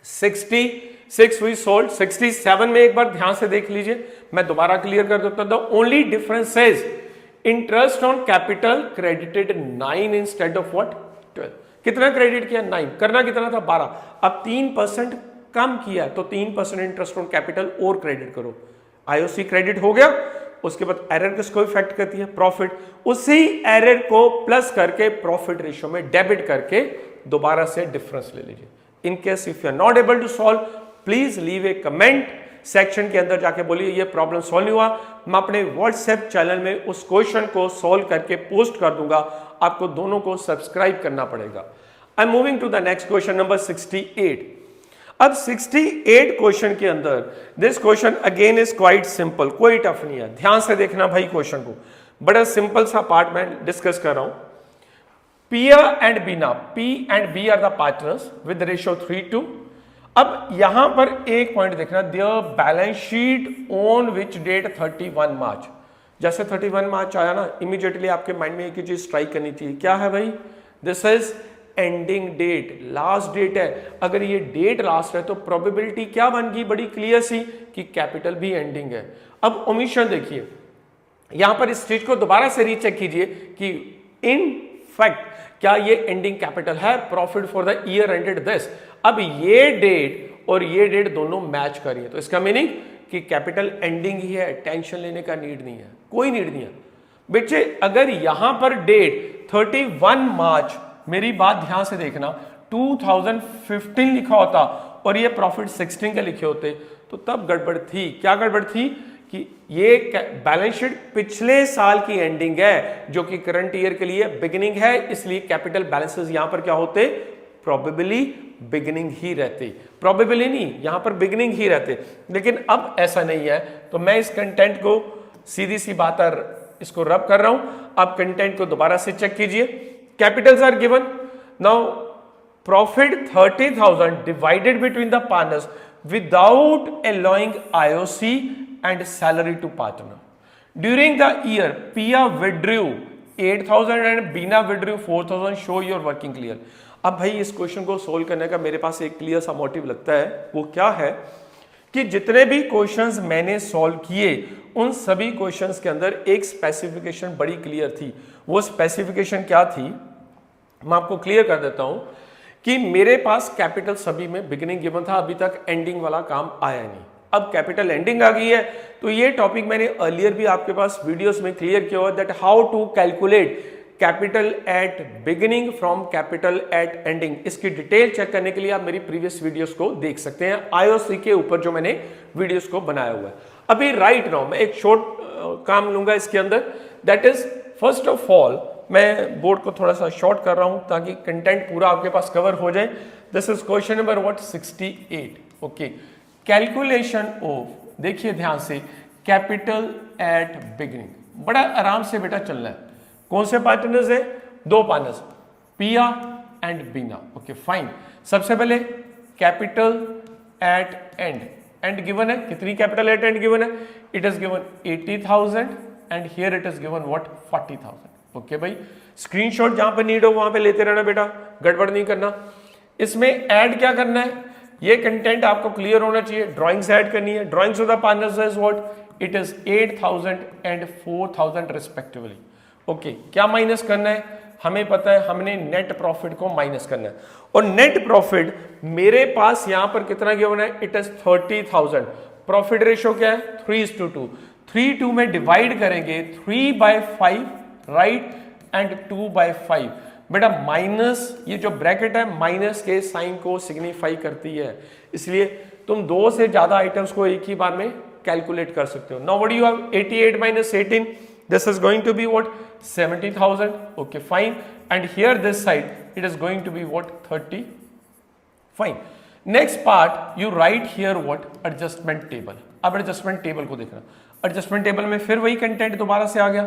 66 we solved. 67 में एक बार ध्यान से देख लीजिए, मैं दोबारा क्लियर कर देता हूं। The only difference is interest on capital credited 9 instead of what 12। कितना क्रेडिट किया, 9, करना कितना था 12, अब 3% कम किया तो 3% इंटरेस्ट ऑन कैपिटल और क्रेडिट करो, आईओसी क्रेडिट हो गया। उसके बाद एरर किसको इफेक्ट करती है, प्रॉफिट, उसी एरर को प्लस करके प्रॉफिट रेशियो में डेबिट करके दोबारा से डिफरेंस ले लीजिए। In case if you are not able to solve, please leave a comment section के अंदर जाके बोलिए ये प्रॉब्लम सॉल्व नहीं हुआ, मैं अपने व्हाट्सएप चैनल में उस क्वेश्चन को सॉल्व करके पोस्ट कर दूंगा। आपको दोनों को सब्सक्राइब करना पड़ेगा। I am moving to the next question number 68। अब 68 क्वेश्चन के अंदर this question again is quite simple, कोई टफ नहीं है, ध्यान से देखना भाई क्वेश्चन को, बड़ा सिंपल सा पार्ट मैं डिस्कस कर रहा हूं। Piya and Beena, P and B are the partners with ratio 3:2। अब यहां पर एक पॉइंट देखना, their balance sheet on which date 31 March. जैसे 31 मार्च आया ना, इमीडिएटली आपके माइंड में एक ही चीज स्ट्राइक करनी चाहिए, क्या है भाई, this is ending date, last date है। अगर ये डेट लास्ट है तो प्रोबेबिलिटी क्या बन गई, बड़ी क्लियर सी, कि कैपिटल भी एंडिंग है। अब ओमिशन देखिए, यहां पर इस चीज को दोबारा से रीचेक कीजिए कि इन फैक्ट क्या ये एंडिंग कैपिटल है, profit for the year ended this. अब ये डेट और ये डेट दोनों मैच कर रही है, तो इसका मीनिंग कि कैपिटल एंडिंग ही है, टेंशन लेने का नीड नहीं है, कोई नीड नहीं है। बच्चे अगर यहां पर डेट 31 मार्च, मेरी बात ध्यान से देखना, 2015 लिखा होता और ये प्रॉफिट 16 के लिखे होते तो तब गड़बड़ थी। क्या गड़बड़ थी कि ये बैलेंस शीट पिछले साल की एंडिंग है जो कि करंट ईयर के लिए बिगिनिंग है, इसलिए कैपिटल बैलेंसेस यहां पर क्या होते, प्रोबेबली बिगिनिंग ही रहते, प्रोबेबली नहीं, यहां पर बिगिनिंग ही रहते। लेकिन अब ऐसा नहीं है, तो मैं इस कंटेंट को सीधी सी बात इसको रब कर रहा हूं। अब कंटेंट को दोबारा से चेक कीजिए, capitals are given, now profit 30,000 divided between the partners without allowing IOC and salary to partner. During the year, Pia withdrew 8,000 and Bina withdrew 4,000. Show your working clear. अब भाई इस क्वेश्चन को सोल्व करने का मेरे पास एक क्लियर सा मोटिव लगता है, वो क्या है कि जितने भी क्वेश्चंस मैंने सॉल्व किए उन सभी क्वेश्चंस के अंदर एक स्पेसिफिकेशन बड़ी क्लियर थी। वो स्पेसिफिकेशन क्या थी मैं आपको क्लियर कर देता हूं कि मेरे पास कैपिटल सभी में बिगिनिंग गिवन था, अभी तक एंडिंग वाला काम आया नहीं। अब कैपिटल एंडिंग आ गई है, तो ये टॉपिक मैंने अर्लियर भी आपके पास वीडियोस में क्लियर किया हुआ, that how to calculate capital at beginning from capital at ending. इसकी डिटेल चेक करने के लिए आप मेरी प्रीवियस वीडियोस को देख सकते हैं, आईओसी के ऊपर जो मैंने वीडियोस को बनाया हुआ है। अभी राइट नाउ मैं एक शॉर्ट काम लूंगा इसके अंदर, that is first of all मैं बोर्ड को थोड़ा सा शॉर्ट कर रहा हूं ताकि कंटेंट पूरा आपके पास कवर हो जाए। This is question number 68। Okay, calculation of, देखिए ध्यान से, कैपिटल एट बिगिनिंग। बड़ा आराम से बेटा चलना है। कौन से पार्टनर्स है? दो पार्टनर्स, पिया एंड बीना। Okay fine. सबसे पहले capital eight and, and given है कितनी? कैपिटल एट एंड गिवन है, it is given 80,000 and here it is given what 40,000। Okay भाई, स्क्रीनशॉट जहां पे नीड हो वहां पे लेते रहना बेटा, गड़बड़ नहीं करना। इसमें ऐड क्या करना है, ये कंटेंट आपको क्लियर होना चाहिए। ड्राइंग्स ऐड करनी है। Drawings of the partners is what, it is 8,000 and 4,000 respectively. Okay, क्या माइनस करना है? हमें पता है हमने नेट प्रॉफिट को माइनस करना है, और नेट प्रॉफिट मेरे पास यहां पर कितना गिवन है? It is 30,000। प्रॉफिट रेशियो क्या है? 3:2। 3 में डिवाइड करेंगे 3/5 राइट, एंड 2/5। बेटा माइनस, ये जो ब्रैकेट है माइनस के साइन को सिग्निफाई करती है, इसलिए तुम दो से ज्यादा आइटम्स को एक ही बार में कैलकुलेट कर सकते हो। Now what do you have? 88 - 18, this is going to be what 70,000। Okay fine, and here this side it is going to be what 30। Fine. Next part you write here what adjustment table. अब एडजस्टमेंट टेबल को देखना। एडजस्टमेंट टेबल में फिर वही कंटेंट दोबारा से आ गया।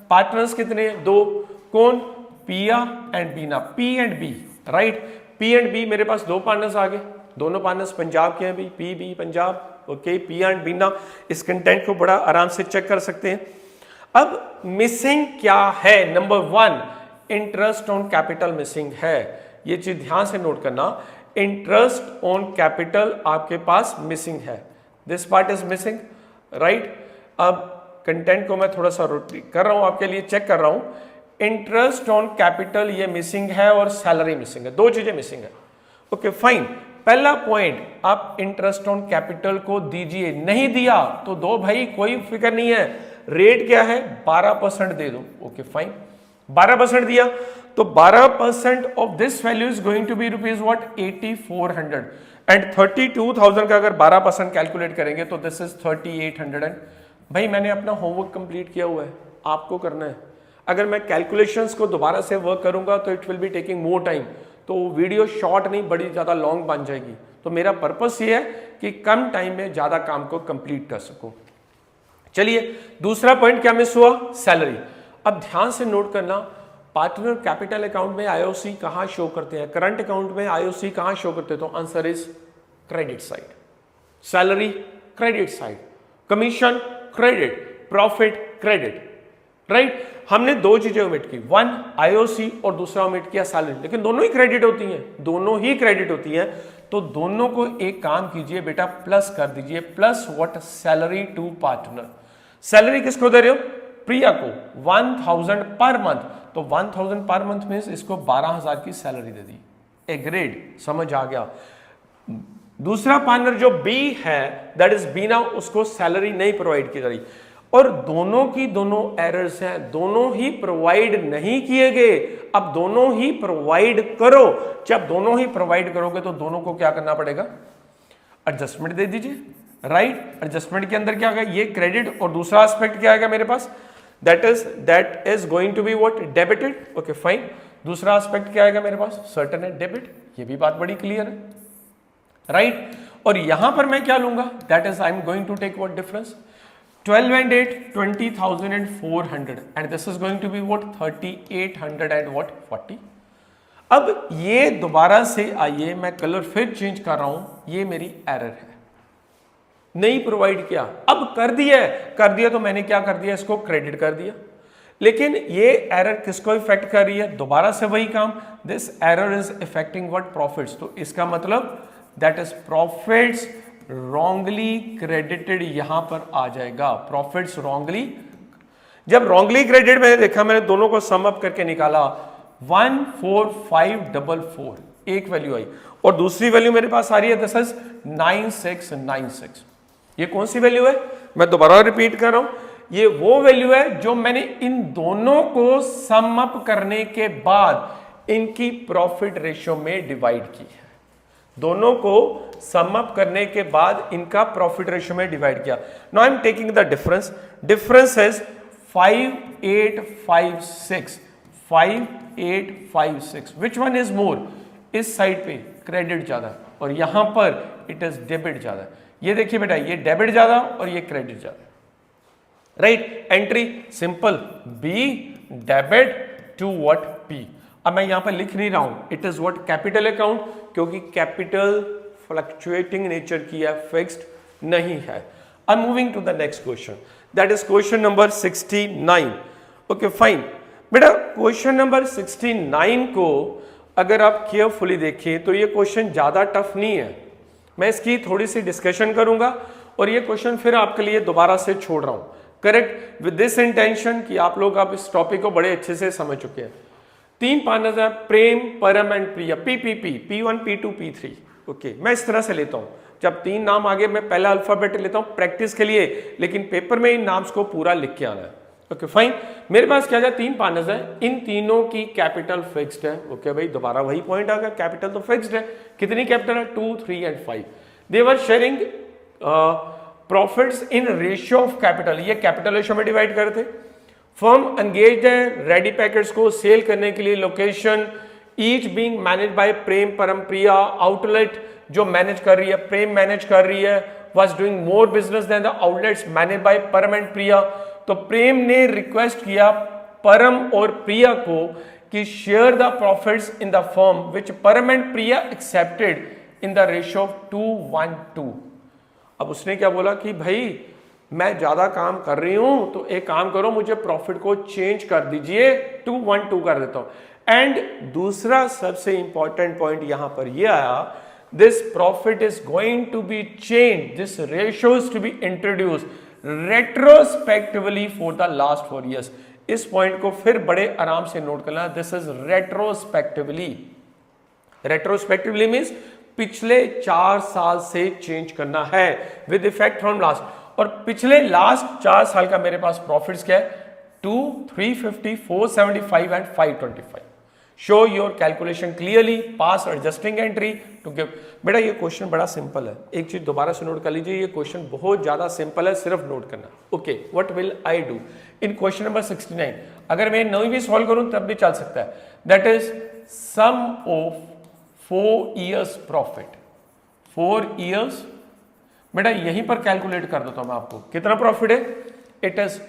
पार्टनर्स कितने? दो। कौन? Piya and Beena, P and B right. P and B मेरे पास दो पार्टनर्स आ गए, दोनों पार्टनर्स पंजाब के हैं भी, P B Punjab. Okay, P and Bina. इस कंटेंट को बड़ा आराम से चेक कर सकते हैं। अब मिसिंग क्या है? Number 1 interest on capital missing है। ये चीज ध्यान से नोट करना, इंटरेस्ट ऑन कैपिटल आपके पास मिसिंग है। This part is missing right. अब कंटेंट को मैं थोड़ा सा रोटेट कर रहा हूं आपके लिए, चेक कर रहा हूं। इंटरेस्ट ऑन कैपिटल ये मिसिंग है और सैलरी मिसिंग है, दो चीजें मिसिंग है। Okay fine. पहला पॉइंट, आप इंटरेस्ट ऑन कैपिटल को दीजिए, नहीं दिया तो दो भाई, कोई फिक्र नहीं है। रेट क्या है? 12% दे दो। ओके फाइन, 12% दिया तो 12% of this value is going to be rupees what 8400, and 32,000 का अगर 12% कैलकुलेट करेंगे तो दिस इज 3800। एंड भाई मैंने अपना होमवर्क कंप्लीट किया हुआ है, आपको करना है। अगर मैं कैलकुलेशंस को दोबारा से वर्क करूंगा तो it will be taking more time, तो वीडियो शॉर्ट नहीं बड़ी ज़्यादा लॉन्ग बन जाएगी। तो मेरा पर्पस ये है कि कम टाइम में ज़्यादा काम को कंप्लीट कर सकूं। चलिए, दूसरा पॉइंट क्या मिस हुआ? सैलरी। अब ध्यान से नोट करना, पार्टनर कैपिटल अकाउंट में आईओसी कहाँ शो करते हैं? करंट अकाउंट में आईओसी कहाँ शो करते हैं? तो answer is credit side. Salary credit side, commission credit, profit credit right. हमने दो चीजें ओमिट की, वन आईओसी और दूसरा ओमिट किया सैलरी, लेकिन दोनों ही क्रेडिट होती हैं, दोनों ही क्रेडिट होती हैं। तो दोनों को एक काम कीजिए बेटा, प्लस कर दीजिए, plus what salary to partner. Salary किसको दे रहे हो? प्रिया को 1000 पर मंथ, तो 1000 पर मंथ मींस इसको 12,000 की सैलरी दे दी। एग्रीड, समझ आ गया। दूसरा पार्टनर जो बी है दैट इज बीना, उसको सैलरी नहीं प्रोवाइड की जा रही, और दोनों की दोनों एरर्स हैं, दोनों ही प्रोवाइड नहीं किए गए। अब दोनों ही प्रोवाइड करो। जब दोनों ही प्रोवाइड करोगे तो दोनों को क्या करना पड़ेगा? एडजस्टमेंट दे दीजिए राइट। एडजस्टमेंट के अंदर क्या आएगा? ये क्रेडिट, और दूसरा एस्पेक्ट क्या आएगा मेरे पास? That is going to be what debited. Okay fine. दूसरा एस्पेक्ट क्या आएगा मेरे पास? सर्टेन है, डेबिट। ये भी बात बड़ी क्लियर है राइट। और यहां पर मैं क्या लूंगा? That is I am going to take what difference 12 and 8 20,400 and this is going to be what 3,800 and what 40. अब ये दोबारा से आइए, मैं कलर फिर चेंज कर रहा हूं, ये मेरी एरर है, नहीं प्रोवाइड किया। अब कर दिया तो मैंने क्या कर दिया, इसको क्रेडिट कर दिया, लेकिन ये एरर किसको इफेक्ट कर रही है, दोबारा से वही काम, this error is affecting what, profits. तो इसका मतलब that is profits wrongly credited, यहां पर आ जाएगा प्रॉफिट्स रॉन्गली। जब रॉन्गली क्रेडिट मैंने देखा, मैंने दोनों को सम अप करके निकाला 14544, एक वैल्यू आई और दूसरी वैल्यू मेरे पास आ रही है दिस इज 9696। ये कौन सी वैल्यू है, मैं दोबारा रिपीट कर रहा हूं, ये वो वैल्यू है जो मैंने इन दोनों को सम अप करने के बाद इनकी प्रॉफिट रेशियो में डिवाइड की है। दोनों को सम अप करने के बाद इनका प्रॉफिट रेशियो में डिवाइड किया। Now I am taking the difference, difference is 5856, 5856, which one is more, इस साइड पे क्रेडिट ज्यादा और यहां पर इट इज डेबिट ज्यादा। ये देखिए बेटा, ये डेबिट ज्यादा और ये क्रेडिट ज्यादा, right. Entry simple, B debit to what, P. अब मैं यहां पर लिख नहीं रहा हूं it is what, capital account, क्योंकि कैपिटल फ्लक्चुएटिंग नेचर की है, फिक्स्ड नहीं है। I am moving to the next question, that is question number 69। Okay fine बेटा, क्वेश्चन नंबर 69 को अगर आप केयरफुली देखें तो ये क्वेश्चन ज्यादा टफ नहीं है। मैं इसकी थोड़ी सी डिस्कशन करूंगा और ये क्वेश्चन फिर आपके लिए दोबारा से छोड़ रहा हूं, करेक्ट, विद दिस इंटेंशन कि आप लोग आप इस टॉपिक को बड़े अच्छे से समझ चुके हैं। 3 पार्टनर्स हैं, प्रेम, परम and Priya, PPP, P1, P2, P3। Okay, मैं इस तरह से लेता हूं, जब 3 नाम आगे मैं पहला अल्फाबेट लेता हूं प्रैक्टिस के लिए, लेकिन पेपर में इन नाम्स को पूरा लिख के आना है। ओके फाइन, मेरे पास क्या है, 3 पार्टनर्स हैं, इन तीनों की कैपिटल फिक्स्ड है। ओके भाई, दोबारा वही पॉइंट आ गया, कैपिटल तो फिक्स्ड है। कितनी कैपिटल है, 2, 3 and 5। They were sharing profits in ratio of capital, ये कैपिटल रेशियो में डिवाइड करते। फर्म एंगेज्ड है रेडी पैकेट्स को सेल करने के लिए, location each being manage by Prem, Param, Priya. Outlet जो मैनेज कर रही है, प्रेम मैनेज कर रही है, was doing more business than the outlets manage by Param and Priya. तो प्रेम ने रिक्वेस्ट किया परम और प्रिया को कि share the profits in the firm, which Param and Priya accepted in the ratio of 2:1:2। अब उसने क्या बोला कि भाई मैं ज्यादा काम कर रही हूं तो एक काम करो, मुझे प्रॉफिट को चेंज कर दीजिए, 2:1:2 कर देता हूं। एंड दूसरा सबसे इंपॉर्टेंट पॉइंट यहां पर यह आया, this profit is going to be change, this ratio is to be introduce retrospectively for the last 4 years। इस पॉइंट को फिर बड़े आराम से नोट करना, this is retrospectively. Retrospectively means पिछले 4 साल से चेंज करना है, विद इफेक्ट फ्रॉम लास्ट। और पिछले लास्ट 4 साल का मेरे पास प्रॉफिट्स क्या है, 2, 350, 475 and 525। Show your calculation clearly, pass adjusting entry to give. बेटा ये क्वेश्चन बड़ा सिंपल है, एक चीज दोबारा से नोट कर लीजिए, ये क्वेश्चन बहुत ज्यादा सिंपल है, सिर्फ नोट करना। Okay, what will I do in question number 69, अगर मैं नहीं भी सॉल्व करूं तब भी चल सकता है। That is sum of 4 years profit, 4 years। बेटा यहीं पर कैलकुलेट कर देता हूं मैं आपको, कितना प्रॉफिट है, इट इज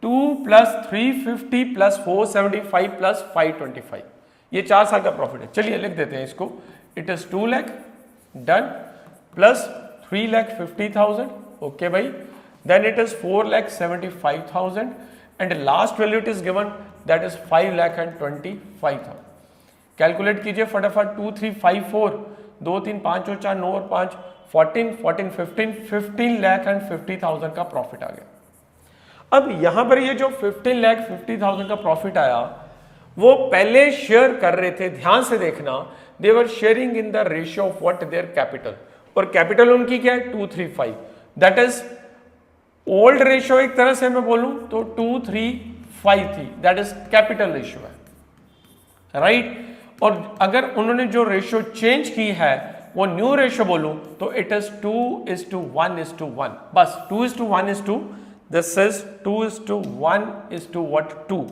2 + 350 + 475 + 525, ये 4 साल का प्रॉफिट है। चलिए लिख देते हैं इसको, it is 2 lakh done, plus 3,50,000। Okay भाई, then it is 4,75,000 and last value it is given, that is 5,25,000। Calculate कीजिए फटाफट, 2, 3, 5, 4, 2, 3, 5 और 4, 9 और 5, 14, 14, 15, 15,50,000 का प्रॉफिट आ गया। अब यहां पर ये जो 15,50,000 का प्रॉफिट आया, वो पहले शेयर कर रहे थे, ध्यान से देखना, they were sharing in the ratio of what their capital, और कैपिटल उनकी क्या है, 2, 3, 5। दैट इज ओल्ड रेशियो, एक तरह से मैं बोलूं तो 2, 3, 5 थी, दैट इज कैपिटल रेशियो है, राइट। और अगर उन्होंने जो रेशियो चेंज की है वो न्यू रेशियो बोलूं तो इट इज 2:1:1, बस 2:1:2, this is 2:1:what, 2,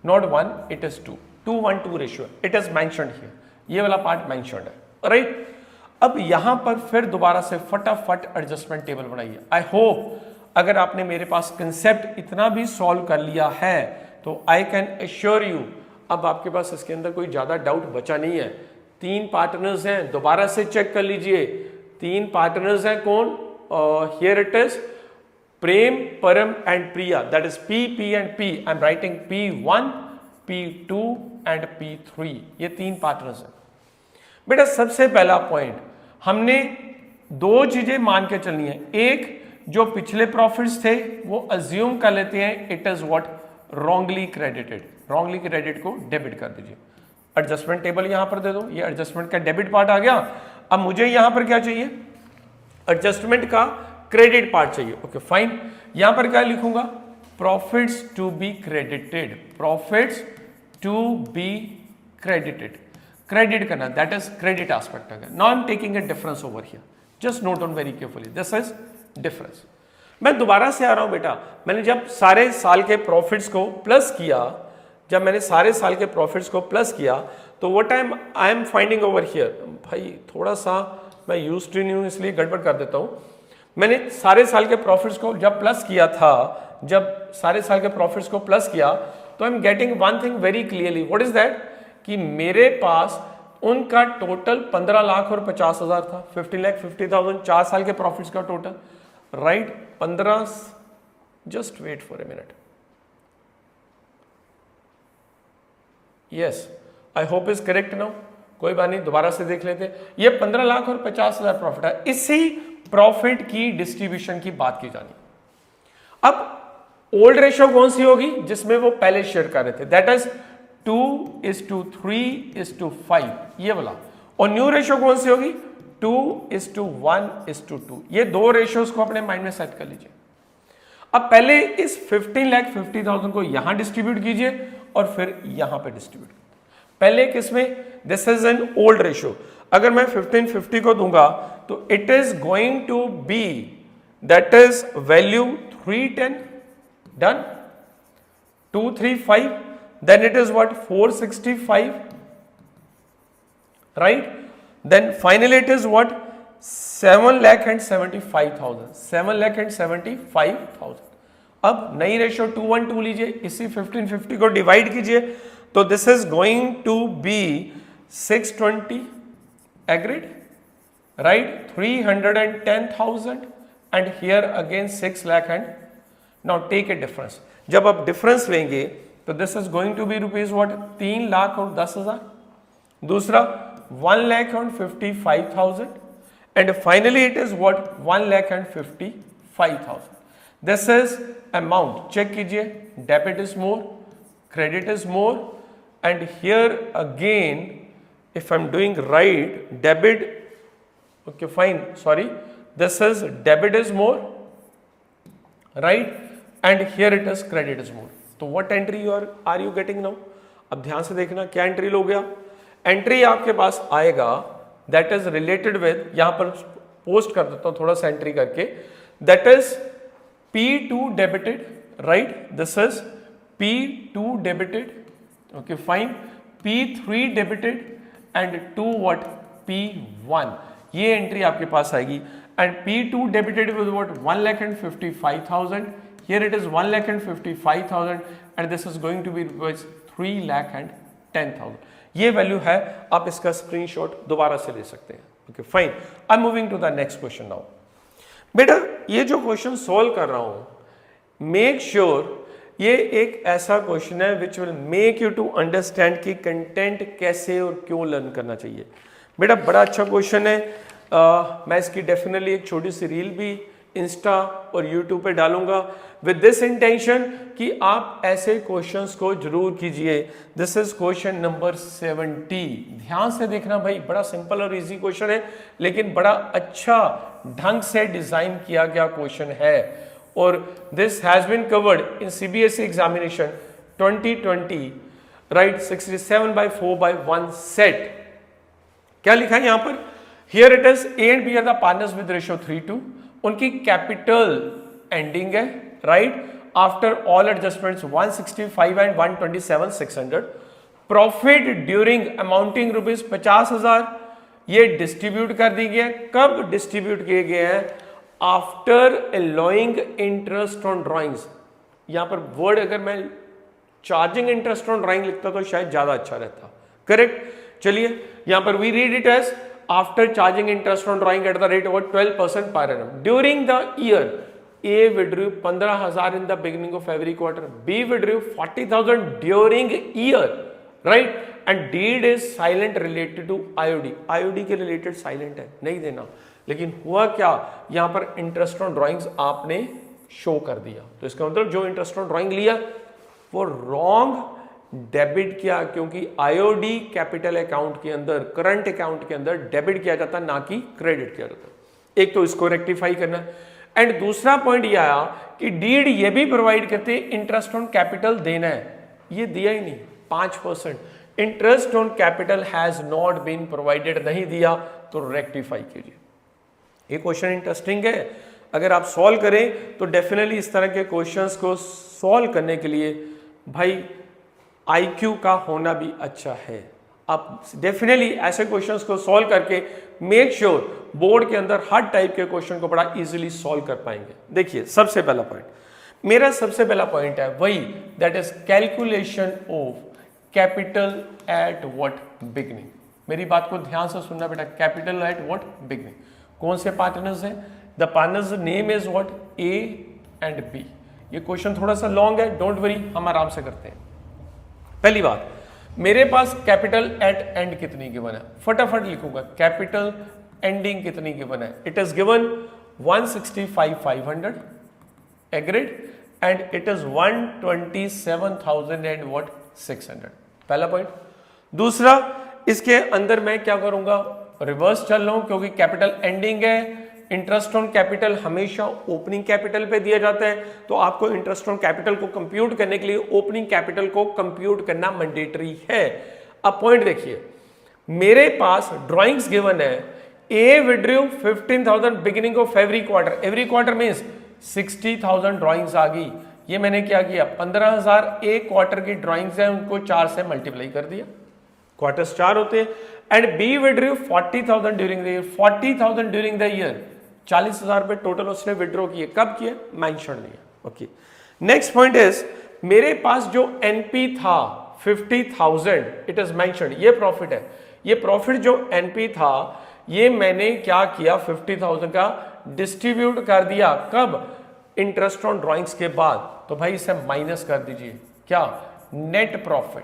not 1, it is 2, 2:1:2 ratio, it is mentioned here, ये वाला पार्ट मेंशन्ड है, राइट। अब यहां पर फिर दोबारा से फटाफट एडजस्टमेंट टेबल बनाइए। आई होप अगर आपने मेरे पास कंसेप्ट इतना भी सॉल्व कर लिया है तो आई कैन एश्योर यू अब आपके पास इसके अंदर कोई ज़्यादा डाउट बचा नहीं है। 3 पार्टनर्स हैं, दोबारा से चेक कर लीजिए। 3 पार्टनर्स हैं, कौन? हियर इट इज प्रेम, परम and Priya, that is P and P। I am writing P1, P2 and P3, ये 3 पार्टनर्स हैं। बेटा सबसे पहला पॉइंट, हमने 2 चीजें मान के चलनी है। एक, जो पिछले प्रॉफिट्स थे वो अज्यूम कर लेते हैं it is what wrongly credited. Wrongly credit को डेबिट कर दीजिए। एडजस्टमेंट टेबल यहां पर दे दो, ये एडजस्टमेंट का डेबिट पार्ट आ गया। अब मुझे यहां पर क्या चाहिए? एडजस्टमेंट का क्रेडिट पार्ट चाहिए। ओके फाइन, यहां पर क्या लिखूंगा? Profits to be credited, profits to be credited, credit करना, दैट इज क्रेडिट एस्पेक्ट। अगर now I am taking a difference over here, just note on very carefully, this is difference. मैं दोबारा से आ रहा हूं बेटा, मैंने जब सारे साल के प्रॉफिट्स को प्लस किया, जब मैंने सारे साल के प्रॉफिट्स को प्लस किया, तो what I am finding over here, भाई थोड़ा सा मैं यूज्ड टू नहीं हूं इसलिए गड़बड़ कर देता हूं। मैंने सारे साल के प्रॉफिट्स को जब प्लस किया था, जब सारे साल के प्रॉफिट्स को प्लस किया, तो I am getting one thing very clearly, what is that, कि मेरे पास उनका टोटल 15 लाख और 50,000 था, 15,50,000, 4 साल के प्रॉफिट्स का total, right? 15, just wait for a minute, yes I hope is correct now, कोई बात नहीं, दोबारा से देख लेते। ये 15 लाख और 50,000 प्रॉफिट है। इसी प्रॉफिट की डिस्ट्रीब्यूशन की बात की जानी। अब ओल्ड रेशियो कौन सी होगी? जिसमें वो पहले शेयर कर रहे थे, दैट इज 2:3:5, ये वाला। और न्यू रेशियो कौन सी होगी? 2:1:2। ये 2 रेशियोज को अपने माइंड में सेट कर लीजिए। अब पहले इस 15,50,000 को यहां डिस्ट्रीब्यूट कीजिए और फिर यहां पे डिस्ट्रीब्यूट। पहले किसमें? This is an old ratio. अगर मैं 1550 को दूंगा तो it is going to be, that is value 310, done. 235, then it is what, 465, right? Then finally it is what, 7,75,000, 7,75,000। अब नई रेशियो 2:1:2 लीजिए, इसी 1550 को डिवाइड कीजिए, तो this is going to be 620, agreed, right? 310,000 and here again 6 lakh. And now take a difference, जब आप डिफरेंस लेंगे तो this is going to be rupees what, 3,10,000। दूसरा 1,55,000 and finally it is what, 1,55,000। This is amount. Check कीजिए, debit is more, credit is more, and here again if I am doing right, debit, okay fine, sorry, this is debit is more, right, and here it is credit is more. तो what entry are you getting now? अब ध्यान से देखना, क्या एंट्री लो गया? एंट्री आपके पास आएगा दैट इज रिलेटेड विद, यहां पर पोस्ट कर देता हूं थोड़ा सा एंट्री करके, that is P2 debited, right? This is P2 debited, okay fine, P3 debited and 2 what, P1। ये एंट्री आपके पास आएगी। And P2 debited with what, 1,55,000। Here it is 1,55,000 and this is going to be 3,10,000। ये वैल्यू है, आप इसका स्क्रीनशॉट दोबारा से ले सकते हैं। Okay fine, I am moving to the next question now. बेटा ये जो क्वेश्चन सॉल्व कर रहा हूं, मेक श्योर ये एक ऐसा क्वेश्चन है which will make you to understand कि कंटेंट कैसे और क्यों लर्न करना चाहिए। बेटा बड़ा अच्छा क्वेश्चन है। मैं इसकी डेफिनेटली एक छोटी सी रील भी इंस्टा और यूट्यूब पे डालूंगा विद दिस इंटेंशन कि आप ऐसे क्वेश्चंस को जरूर कीजिए। This is question number 70। ध्यान से देखना भाई, बड़ा सिंपल और इजी क्वेश्चन है, लेकिन बड़ा अच्छा ढंग से डिजाइन किया गया क्वेश्चन है। और this has been covered in CBSE examination 2020, right? 67/4/1 set. क्या लिखा है यहां पर? Here it is A and B are the partners with ratio 3:2। उनकी कैपिटल एंडिंग है, right? After all adjustments 165 and 127,600। Profit during amounting rupees 50,000 ये डिस्ट्रीब्यूट कर दी गई है। कब डिस्ट्रीब्यूट किए गए हैं? After allowing interest on drawings. यहां पर वर्ड अगर मैं चार्जिंग इंटरेस्ट ऑन ड्राइंग लिखता तो शायद ज्यादा अच्छा रहता। करेक्ट। चलिए यहां पर we read it as after charging interest on drawing at the rate of 12% पर annum during the year, A withdrew 15,000 in the beginning of every quarter, B withdrew 40,000 during year, right? And deed is silent related to IOD. IOD के related silent है, नहीं देना। लेकिन हुआ क्या, यहाँ पर इंटरेस्ट ऑन ड्राइंग्स आपने शो कर दिया, तो इसका मतलब जो इंटरेस्ट ऑन ड्राइंग लिया वो रॉन्ग डेबिट किया, क्योंकि IOD कैपिटल अकाउंट के अंदर, करंट अकाउंट के अंदर डेबिट किया जाता, ना कि क्रेडिट किया जाता। एक तो इसको रेक्टिफाई करना है। एंड दूसरा पॉइंट ये आया कि डीड ये भी प्रोवाइड करते इंटरेस्ट ऑन कैपिटल देना है, ये दिया ही नहीं 5%। Interest on capital has not been provided, नहीं दिया, तो रेक्टिफाई कीजिए। ये क्वेश्चन इंटरेस्टिंग है, अगर आप सॉल्व करें तो डेफिनेटली इस तरह के क्वेश्चंस को सॉल्व करने के लिए भाई IQ का होना भी अच्छा है। आप डेफिनेटली ऐसे क्वेश्चंस को सॉल्व करके मेक श्योर बोर्ड के अंदर हर टाइप के क्वेश्चन को बड़ा इजीली सॉल्व कर पाएंगे। देखिए सबसे पहला पॉइंट, मेरा सबसे पहला पॉइंट है वही, that is calculation of capital at what beginning. मेरी बात को ध्यान से सुनना बेटा, कैपिटल एट व्हाट बिगनिंग। कौन से पार्टनर्स हैं? The partners name is what, A and B। ये क्वेश्चन थोड़ा सा लॉन्ग है, डोंट वरी, हम आराम से करते हैं। पहली बात, मेरे पास कैपिटल एट एंड कितनी गिवन है, फटाफट लिखूंगा। कैपिटल एंडिंग कितनी गिवन है? It is given 165,500, agreed, and it is 127,000 and what 600। पहला पॉइंट। दूसरा, इसके अंदर मैं क्या करूंगा, रिवर्स चल रहा हूं, क्योंकि कैपिटल एंडिंग है। इंटरेस्ट ऑन कैपिटल हमेशा ओपनिंग कैपिटल पे दिया जाता है, तो आपको इंटरेस्ट ऑन कैपिटल को कंप्यूट करने के लिए ओपनिंग कैपिटल को कंप्यूट करना मैंडेटरी है। अब पॉइंट देखिए, मेरे पास ड्राइंग्स गिवन है, A withdrew 15,000 beginning of every quarter, every quarter means 60,000 drawings आ गई। ये मैंने क्या किया, 15,000 एक क्वार्टर की ड्राइंग्स है, उनको 4 से मल्टीप्लाई कर दिया, क्वार्टर्स 4 होते हैं। And B withdrew 40,000 during the year, 40,000 during the year, 40,000 रुपए टोटल उसने विड्रॉ किए। कब किए? मेंशन नहीं है। ओके, नेक्स्ट पॉइंट इज, मेरे पास जो NP था 50,000, इट इज मेंशन्ड, ये प्रॉफिट है। ये प्रॉफिट जो NP था, ये मैंने क्या किया, 50,000 का डिस्ट्रीब्यूट कर दिया। कब? इंटरेस्ट ऑन ड्राइंग्स के बाद। तो भाई इसे माइनस कर दीजिए, क्या? Net profit.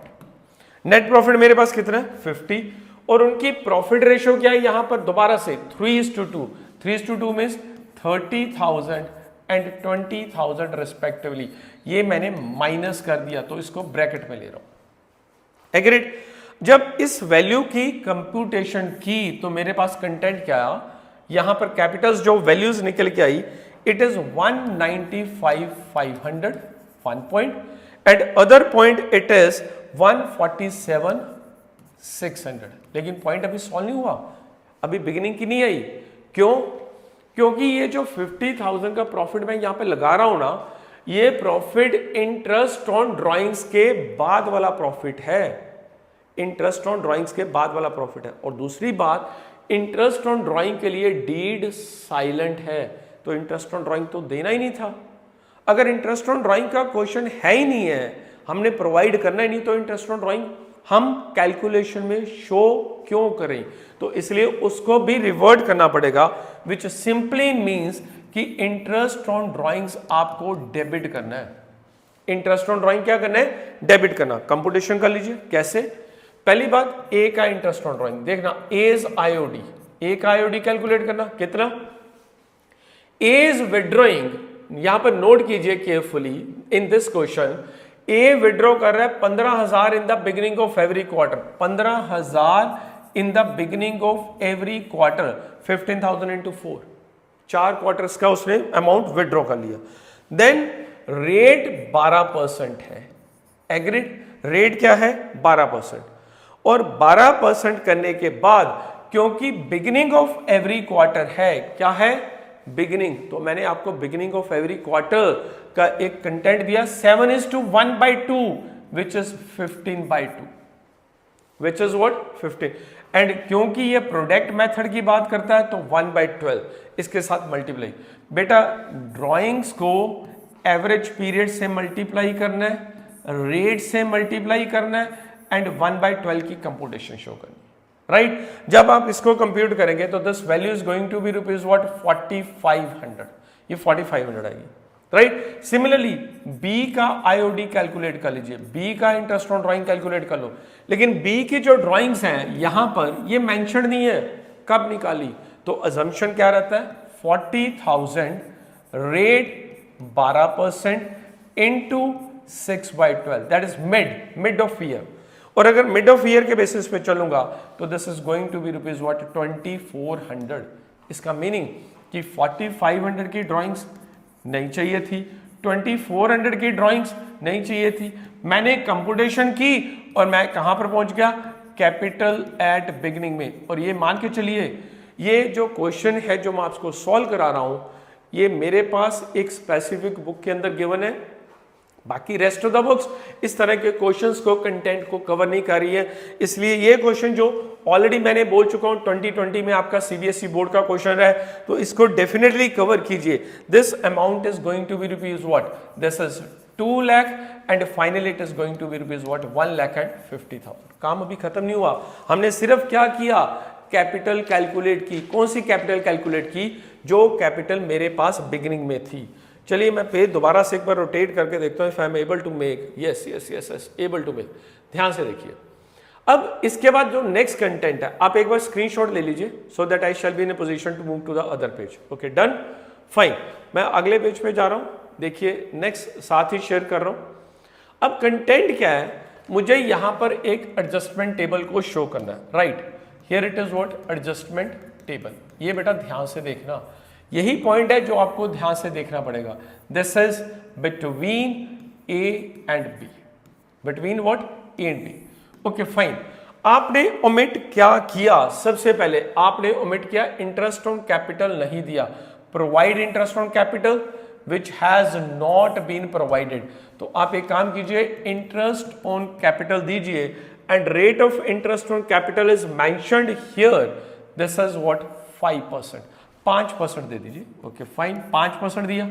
नेट प्रॉफिट मेरे पास कितना है? 50, और उनकी प्रॉफिट रेशियो क्या है यहां पर? दोबारा से 3:2, 3:2 मीन्स 30,000 एंड 20,000 रिस्पेक्टिवली। ये मैंने माइनस कर दिया, तो इसको ब्रैकेट में ले रहा हूं, एग्रीड। जब इस वैल्यू की कंप्यूटेशन की तो मेरे पास कंटेंट क्या आया, यहां पर कैपिटल्स जो वैल्यूज निकल के आई, it is 195,500 1 point, and other point it is 147,600। लेकिन पॉइंट अभी सॉल्व नहीं हुआ, अभी बिगिनिंग की नहीं आई। क्यों? क्योंकि ये जो 50,000 का प्रॉफिट मैं यहां पे लगा रहा हूं ना, ये प्रॉफिट इंटरेस्ट ऑन ड्राइंग्स के बाद वाला प्रॉफिट है, इंटरेस्ट ऑन ड्राइंग्स के बाद वाला प्रॉफिट है। और दूसरी बात, इंटरेस्ट ऑन ड्राइंग के लिए डीड साइलेंट है, तो इंटरेस्ट ऑन ड्राइंग तो देना ही नहीं था। अगर इंटरेस्ट ऑन ड्राइंग का क्वेश्चन है ही नहीं है, हमने प्रोवाइड करना ही नहीं, तो इंटरेस्ट ऑन ड्राइंग हम कैलकुलेशन में शो क्यों करें? तो इसलिए उसको भी रिवर्ट करना पड़ेगा, विच सिंपली मीन्स कि इंटरेस्ट ऑन ड्राइंग्स आपको डेबिट करना है। इंटरेस्ट ऑन ड्राइंग क्या करना है? डेबिट करना। कंप्यूटेशन कर लीजिए, कैसे? पहली बात, ए का इंटरेस्ट ऑन ड्राइंग देखना, एज IOD, ए का IOD कैलकुलेट करना, कितना? एज विड्रॉइंग, यहां पर नोट कीजिए carefully in this question, A withdraw कर रहा है 15,000 in the beginning of every quarter, 15,000 in the beginning of every quarter, 15,000 into 4, 4 quarters का उसने अमाउंट विड्रॉ कर लिया। देन रेट 12% है, एग्रीड। रेट क्या है? 12%। और 12% करने के बाद, क्योंकि बिगिनिंग ऑफ एवरी क्वार्टर है, क्या है? बिगिनिंग। तो मैंने आपको बिगिनिंग ऑफ एवरी क्वार्टर का एक कंटेंट दिया, 7:1/2, which is 15/2, which is what? 15। And क्योंकि ये प्रोडक्ट मेथड की बात करता है, तो 1/12 इसके साथ मल्टीप्लाई। बेटा ड्राइंग्स को एवरेज पीरियड से मल्टीप्लाई करना है, रेट से मल्टीप्लाई करना है एंड 1/12 की कंप्यूटेशन शो करनी है, राइट। जब आप इसको कंप्यूट करेंगे तो this value is going to be rupees what 4500, ये 4500 आएगी, राइट। सिमिलरली बी का आईओडी कैलकुलेट कर लीजिए, बी का इंटरेस्ट ऑन ड्राइंग कैलकुलेट कर लो, लेकिन बी की जो ड्राइंग्स हैं यहां पर ये मेंशन नहीं है, कब निकाली, तो अजम्पशन क्या रहता है 40,000 rate 12% into 6/12, that is mid of year. और अगर मिड ऑफ ईयर के बेसिस पे चलूंगा तो this is going to be rupees what 2400। इसका मीनिंग कि 4500 की ड्राइंग्स नहीं चाहिए थी, 2400 की ड्राइंग्स नहीं चाहिए थी, मैंने कंप्यूटेशन की और मैं कहां पर पहुंच गया, कैपिटल एट बिगिनिंग में। और ये मान के चलिए ये जो क्वेश्चन है जो मैं आपको सॉल्व करा रहा हूं ये मेरे पास एक स्पेसिफिक बुक के अंदर गिवन है, बाकी रेस्ट ऑफ द बुक्स इस तरह के क्वेश्चंस को कंटेंट को कवर नहीं कर रही है, इसलिए ये क्वेश्चन जो ऑलरेडी मैंने बोल चुका हूं 2020 में आपका सीबीएसई बोर्ड का क्वेश्चन है तो इसको डेफिनेटली कवर कीजिए। This amount is going to be rupees what, this is 2 lakh and finally it is going to be rupees what 1,50,000। काम अभी खत्म नहीं हुआ, हमने सिर्फ क्या किया, कैपिटल कैलकुलेट की। कौन सी कैपिटल कैलकुलेट की, जो कैपिटल मेरे पास बिगिनिंग में थी। चलिए मैं पेज दोबारा से एक बार रोटेट करके देखता हूं, if I am able to make, yes yes yes yes able to make. ध्यान से देखिए, अब इसके बाद जो नेक्स्ट कंटेंट है आप एक बार स्क्रीनशॉट ले लीजिए so that I shall be in a position to move to the other page. Okay done, fine. मैं अगले पेज पे जा रहा हूं, देखिए नेक्स्ट साथ ही शेयर कर रहा हूं। अब कंटेंट क्या है, मुझे यहां पर एक एडजस्टमेंट टेबल को शो करना है, right. Here it is what adjustment table. ये बेटा ध्यान से देखना, यही पॉइंट है जो आपको ध्यान से देखना पड़ेगा। This is between A and B, between what A and B. Okay fine. आपने ओमिट क्या किया, सबसे पहले आपने ओमिट किया इंटरेस्ट ऑन कैपिटल नहीं दिया, provide interest on capital which has not been provided. तो आप एक काम कीजिए, इंटरेस्ट ऑन कैपिटल दीजिए and rate of interest on capital is mentioned here, this is what 5%, 5% दे दीजिए। ओके फाइन, 5% दिया।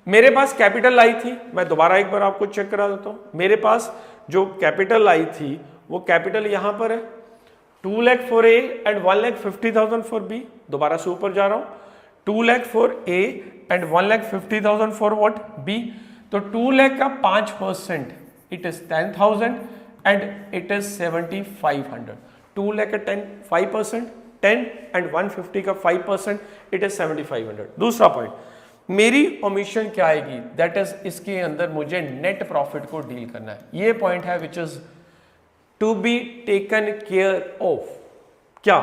मेरे पास कैपिटल आई थी, मैं दोबारा एक बार आपको चेक करा देता हूं। मेरे पास जो कैपिटल आई थी वो कैपिटल यहां पर है, 2 lakh for A and 1,50,000 for B. दोबारा से ऊपर जा रहा हूं, 2 lakh for A and 1,50,000 for what B. तो 2 लाख का 5% it is 10,000 and it is 7,500। 2 lakh का 5% 10 एंड 150 का 5% इट इज 7,500। दूसरा पॉइंट, मेरी ओमिशन क्या आएगी, दैट इज इसके अंदर मुझे नेट प्रॉफिट को डील करना है। ये पॉइंट है which is to be taken care of. क्या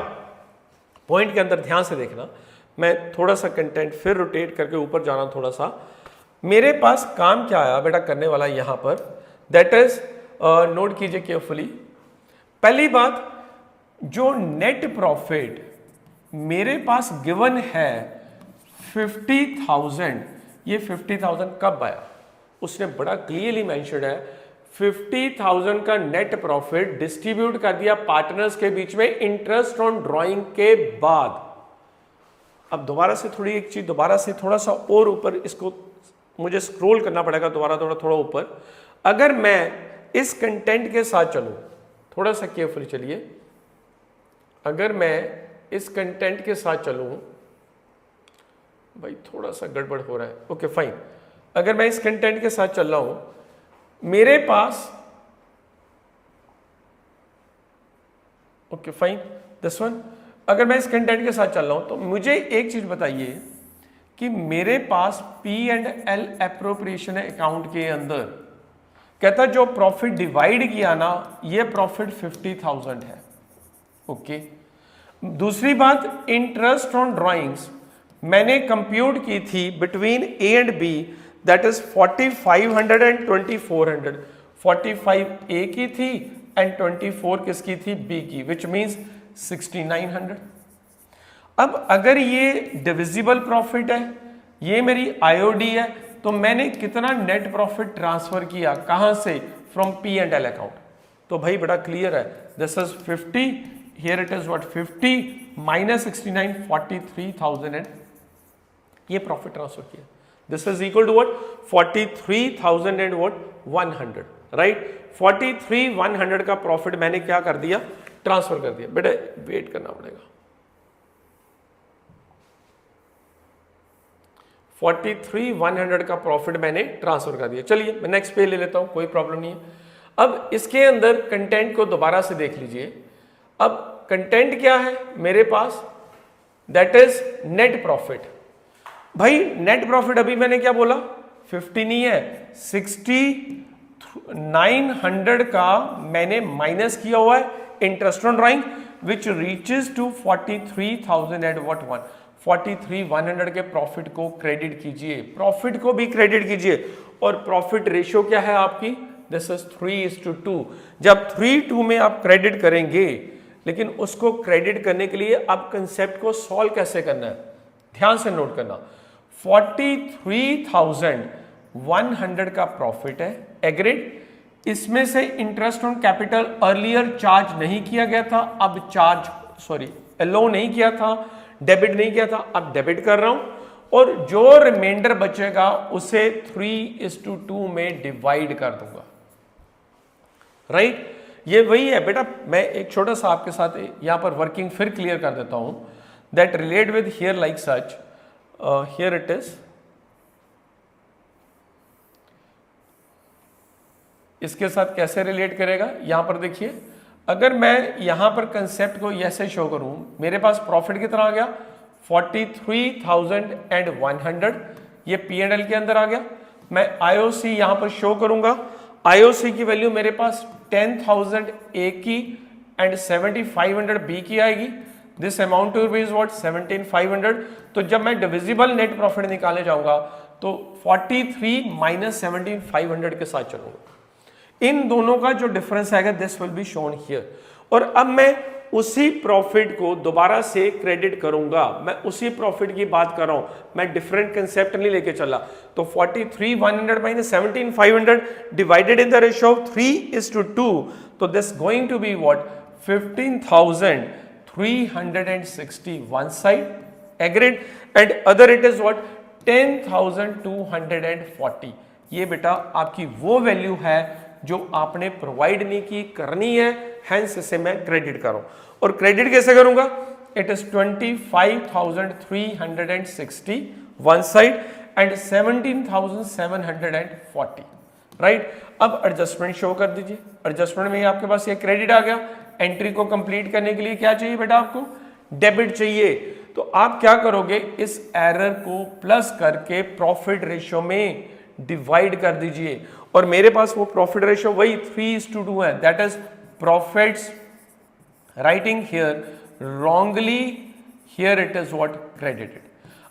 पॉइंट के अंदर ध्यान से देखना, मैं थोड़ा सा कंटेंट फिर रोटेट करके ऊपर जाना थोड़ा सा। मेरे पास काम क्या आया बेटा करने वाला यहां पर, दैट इज नोट कीजिए केयरफुली। पहली बात, जो नेट प्रॉफिट मेरे पास गिवन है 50,000, ये 50,000 कब आया, उसने बड़ा क्लियरली मेंशन्ड है 50,000 का नेट प्रॉफिट डिस्ट्रीब्यूट कर दिया पार्टनर्स के बीच में इंटरेस्ट ऑन ड्राइंग के बाद। अब दोबारा से थोड़ी एक चीज, दोबारा से थोड़ा सा और ऊपर इसको मुझे स्क्रॉल करना पड़ेगा, दोबारा थोड़ा ऊपर। अगर मैं इस कंटेंट के साथ चलूं, थोड़ा सा केयरफुली चलिए, अगर मैं इस कंटेंट के साथ चलूं, भाई थोड़ा सा गड़बड़ हो रहा है, ओके फाइन। अगर मैं इस कंटेंट के साथ चल रहा हूं, मेरे पास, ओके फाइन दिस वन, अगर मैं इस कंटेंट के साथ चल रहा हूं तो मुझे एक चीज बताइए कि मेरे पास P&L एप्रोप्रिएशन अकाउंट के अंदर कहता जो प्रॉफिट डिवाइड किया ना, ये प्रॉफिट 50,000 है। ओके दूसरी बात, इंटरेस्ट ऑन ड्राइंग्स मैंने कंप्यूट की थी between A and B, that is 4,500 and 2,400। 45 A की थी एंड 24 किसकी थी, बी की, विच मीन्स 6,900। अब अगर ये डिविजिबल प्रॉफिट है, ये मेरी आईओडी है, तो मैंने कितना नेट प्रॉफिट ट्रांसफर किया, कहां से, फ्रॉम P&L अकाउंट। तो भाई बड़ा क्लियर है, this is 50, here it is what 50 minus 69, 43,000 and ये प्रॉफिट ट्रांसफर किया। This is equal to what 43,000 and what 100, right. 43,100 का प्रॉफिट मैंने क्या कर दिया, ट्रांसफर कर दिया। बेटा वेट करना पड़ेगा। 43,100 का प्रॉफिट मैंने ट्रांसफर कर दिया। चलिए मैं नेक्स्ट पे ले लेता हूं, कोई प्रॉब्लम नहीं है। अब इसके अंदर कंटेंट को दोबारा से देख लीजिए। अब कंटेंट क्या है मेरे पास, दैट इज नेट प्रॉफिट। भाई नेट प्रॉफिट अभी मैंने क्या बोला, 50 नहीं है, 6900 का मैंने माइनस किया हुआ है interest on drawing which reaches to 43,000 and what 43,100 के प्रॉफिट को क्रेडिट कीजिए, प्रॉफिट को भी क्रेडिट कीजिए। और प्रॉफिट रेशियो क्या है आपकी, दिस इज 3:2। जब 3:2 में आप क्रेडिट करेंगे, लेकिन उसको क्रेडिट करने के लिए आप कंसेप्ट को सॉल्व कैसे करना है, ध्यान से नोट करना। 43,100 का प्रॉफिट है एग्रीड, इसमें से interest on capital earlier charge नहीं किया गया था, अब अलो नहीं किया था, डेबिट नहीं किया था, अब डेबिट कर रहा हूं। और जो रिमाइंडर बचेगा उसे 3:2 में डिवाइड कर दूंगा, राइट। ये वही है बेटा, मैं एक छोटा सा आपके साथ यहां पर वर्किंग फिर क्लियर कर देता हूं, that relate with here like such, here it is. इसके साथ कैसे रिलेट करेगा, यहां पर देखिए, अगर मैं यहां पर कंसेप्ट को ऐसे शो करूं, मेरे पास प्रॉफिट कितना आ गया 43,100, ये P&L के अंदर आ गया। मैं IOC यहां पर शो करूंगा, IOC की वैल्यू मेरे पास 10,000 A की एंड 7,500 B की आएगी। This amount two is what 17,500। तो जब मैं डिविजिबल नेट प्रॉफिट निकाले जाऊंगा तो 43 माइनस 17,500 के साथ चलूंगा। इन दोनों का जो डिफरेंस आएगा this will be shown here. और अब मैं उसी प्रॉफिट को दोबारा से क्रेडिट करूंगा, मैं उसी प्रॉफिट की बात कर रहा हूं, मैं डिफरेंट कंसेप्ट नहीं लेके चला। तो 43,100 minus 17,500 divided in the ratio of 3:2, तो this going to be what 15,360 one side agreed and other it is what 10,240। ये बेटा आपकी वो वैल्यू है जो आपने प्रोवाइड नहीं की, करनी है, हेंस इसे मैं क्रेडिट कर रहा हूं। और क्रेडिट कैसे करूंगा, it is 25,360 one side and 17,740, right. अब एडजस्टमेंट शो कर दीजिए। एडजस्टमेंट में आपके पास ये क्रेडिट आ गया। एंट्री को कंप्लीट करने के लिए क्या चाहिए बेटा, आपको डेबिट चाहिए। तो आप क्या करोगे, इस एरर को प्लस करके प्रॉफिट रेशियो में डिवाइड कर दीजिए। और मेरे पास वो प्रॉफिट रेशियो वही 3:2 है, that is profits writing here wrongly, here it is what credited.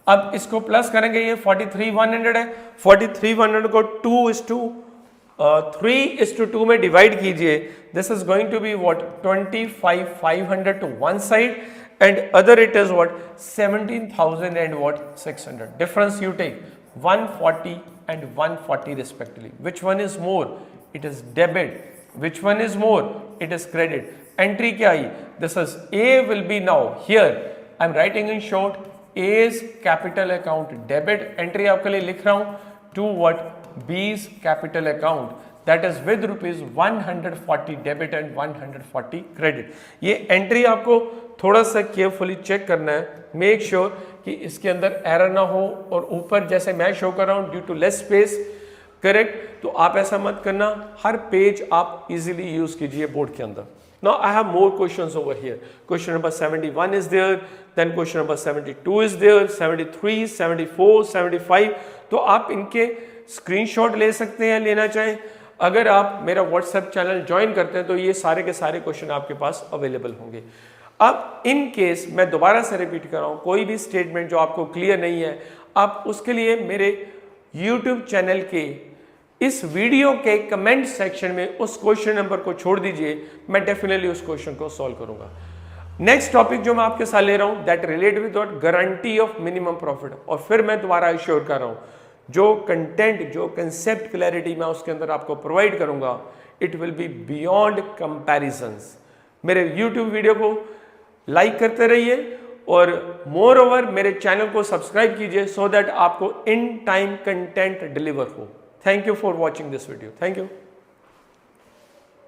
अब इसको प्लस करेंगे, ये 43,100 है, 43,100 को 3:2 में डिवाइड कीजिए। This is going to be what 25,500 to one side and other it is what 17,000 and what 600. Difference you take 140 and 140 respectively. Which one is more? It is debit. Which one is more? It is credit. Entry क्या आई? This is A will be now here. I'm writing in short A's capital account debit. Entry आपके लिए लिख रहा हूँ to what B's capital account. That is with rupees 140 debit and 140 credit. ये एंट्री आपको थोड़ा सा केयरफुली चेक करना है, मेक श्योर कि इसके अंदर एरर ना हो। और ऊपर जैसे मैं शो कर रहा हूँ due to less space, correct, तो आप ऐसा मत करना, हर पेज आप इजीली यूज कीजिए बोर्ड के अंदर। Now I have more questions over here. Question number 71 is there, then question number 72 is there, 73, 74, 75. तो आप इनके स्क्रीनशॉट ले सकते हैं, लेना चाहें। अगर आप मेरा व्हाट्सएप चैनल ज्वाइन करते हैं तो ये सारे के सारे क्वेश्चन आपके पास अवेलेबल होंगे। अब इन केस मैं दोबारा से रिपीट कर रहा हूं, कोई भी स्टेटमेंट जो आपको क्लियर नहीं है, आप उसके लिए मेरे YouTube चैनल के इस वीडियो के कमेंट सेक्शन में उस क्वेश्चन नंबर को छोड़ दीजिए, मैं डेफिनेटली उस क्वेश्चन को सॉल्व करूंगा। नेक्स्ट टॉपिक जो मैं आपके साथ ले रहा हूं that relate with guarantee of minimum profit. और फिर मैं दोबारा एश्योर कर रहा हूं, जो कंटेंट, जो कंसेप्ट क्लैरिटी मैं उसके अंदर आपको प्रोवाइड करूंगा, it will be beyond comparisons. मेरे यूट्यूब वीडियो को लाइक करते रहिए और मोर ओवर मेरे चैनल को सब्सक्राइब कीजिए सो दैट आपको इन टाइम कंटेंट डिलीवर हो। Thank you for watching this video. Thank you.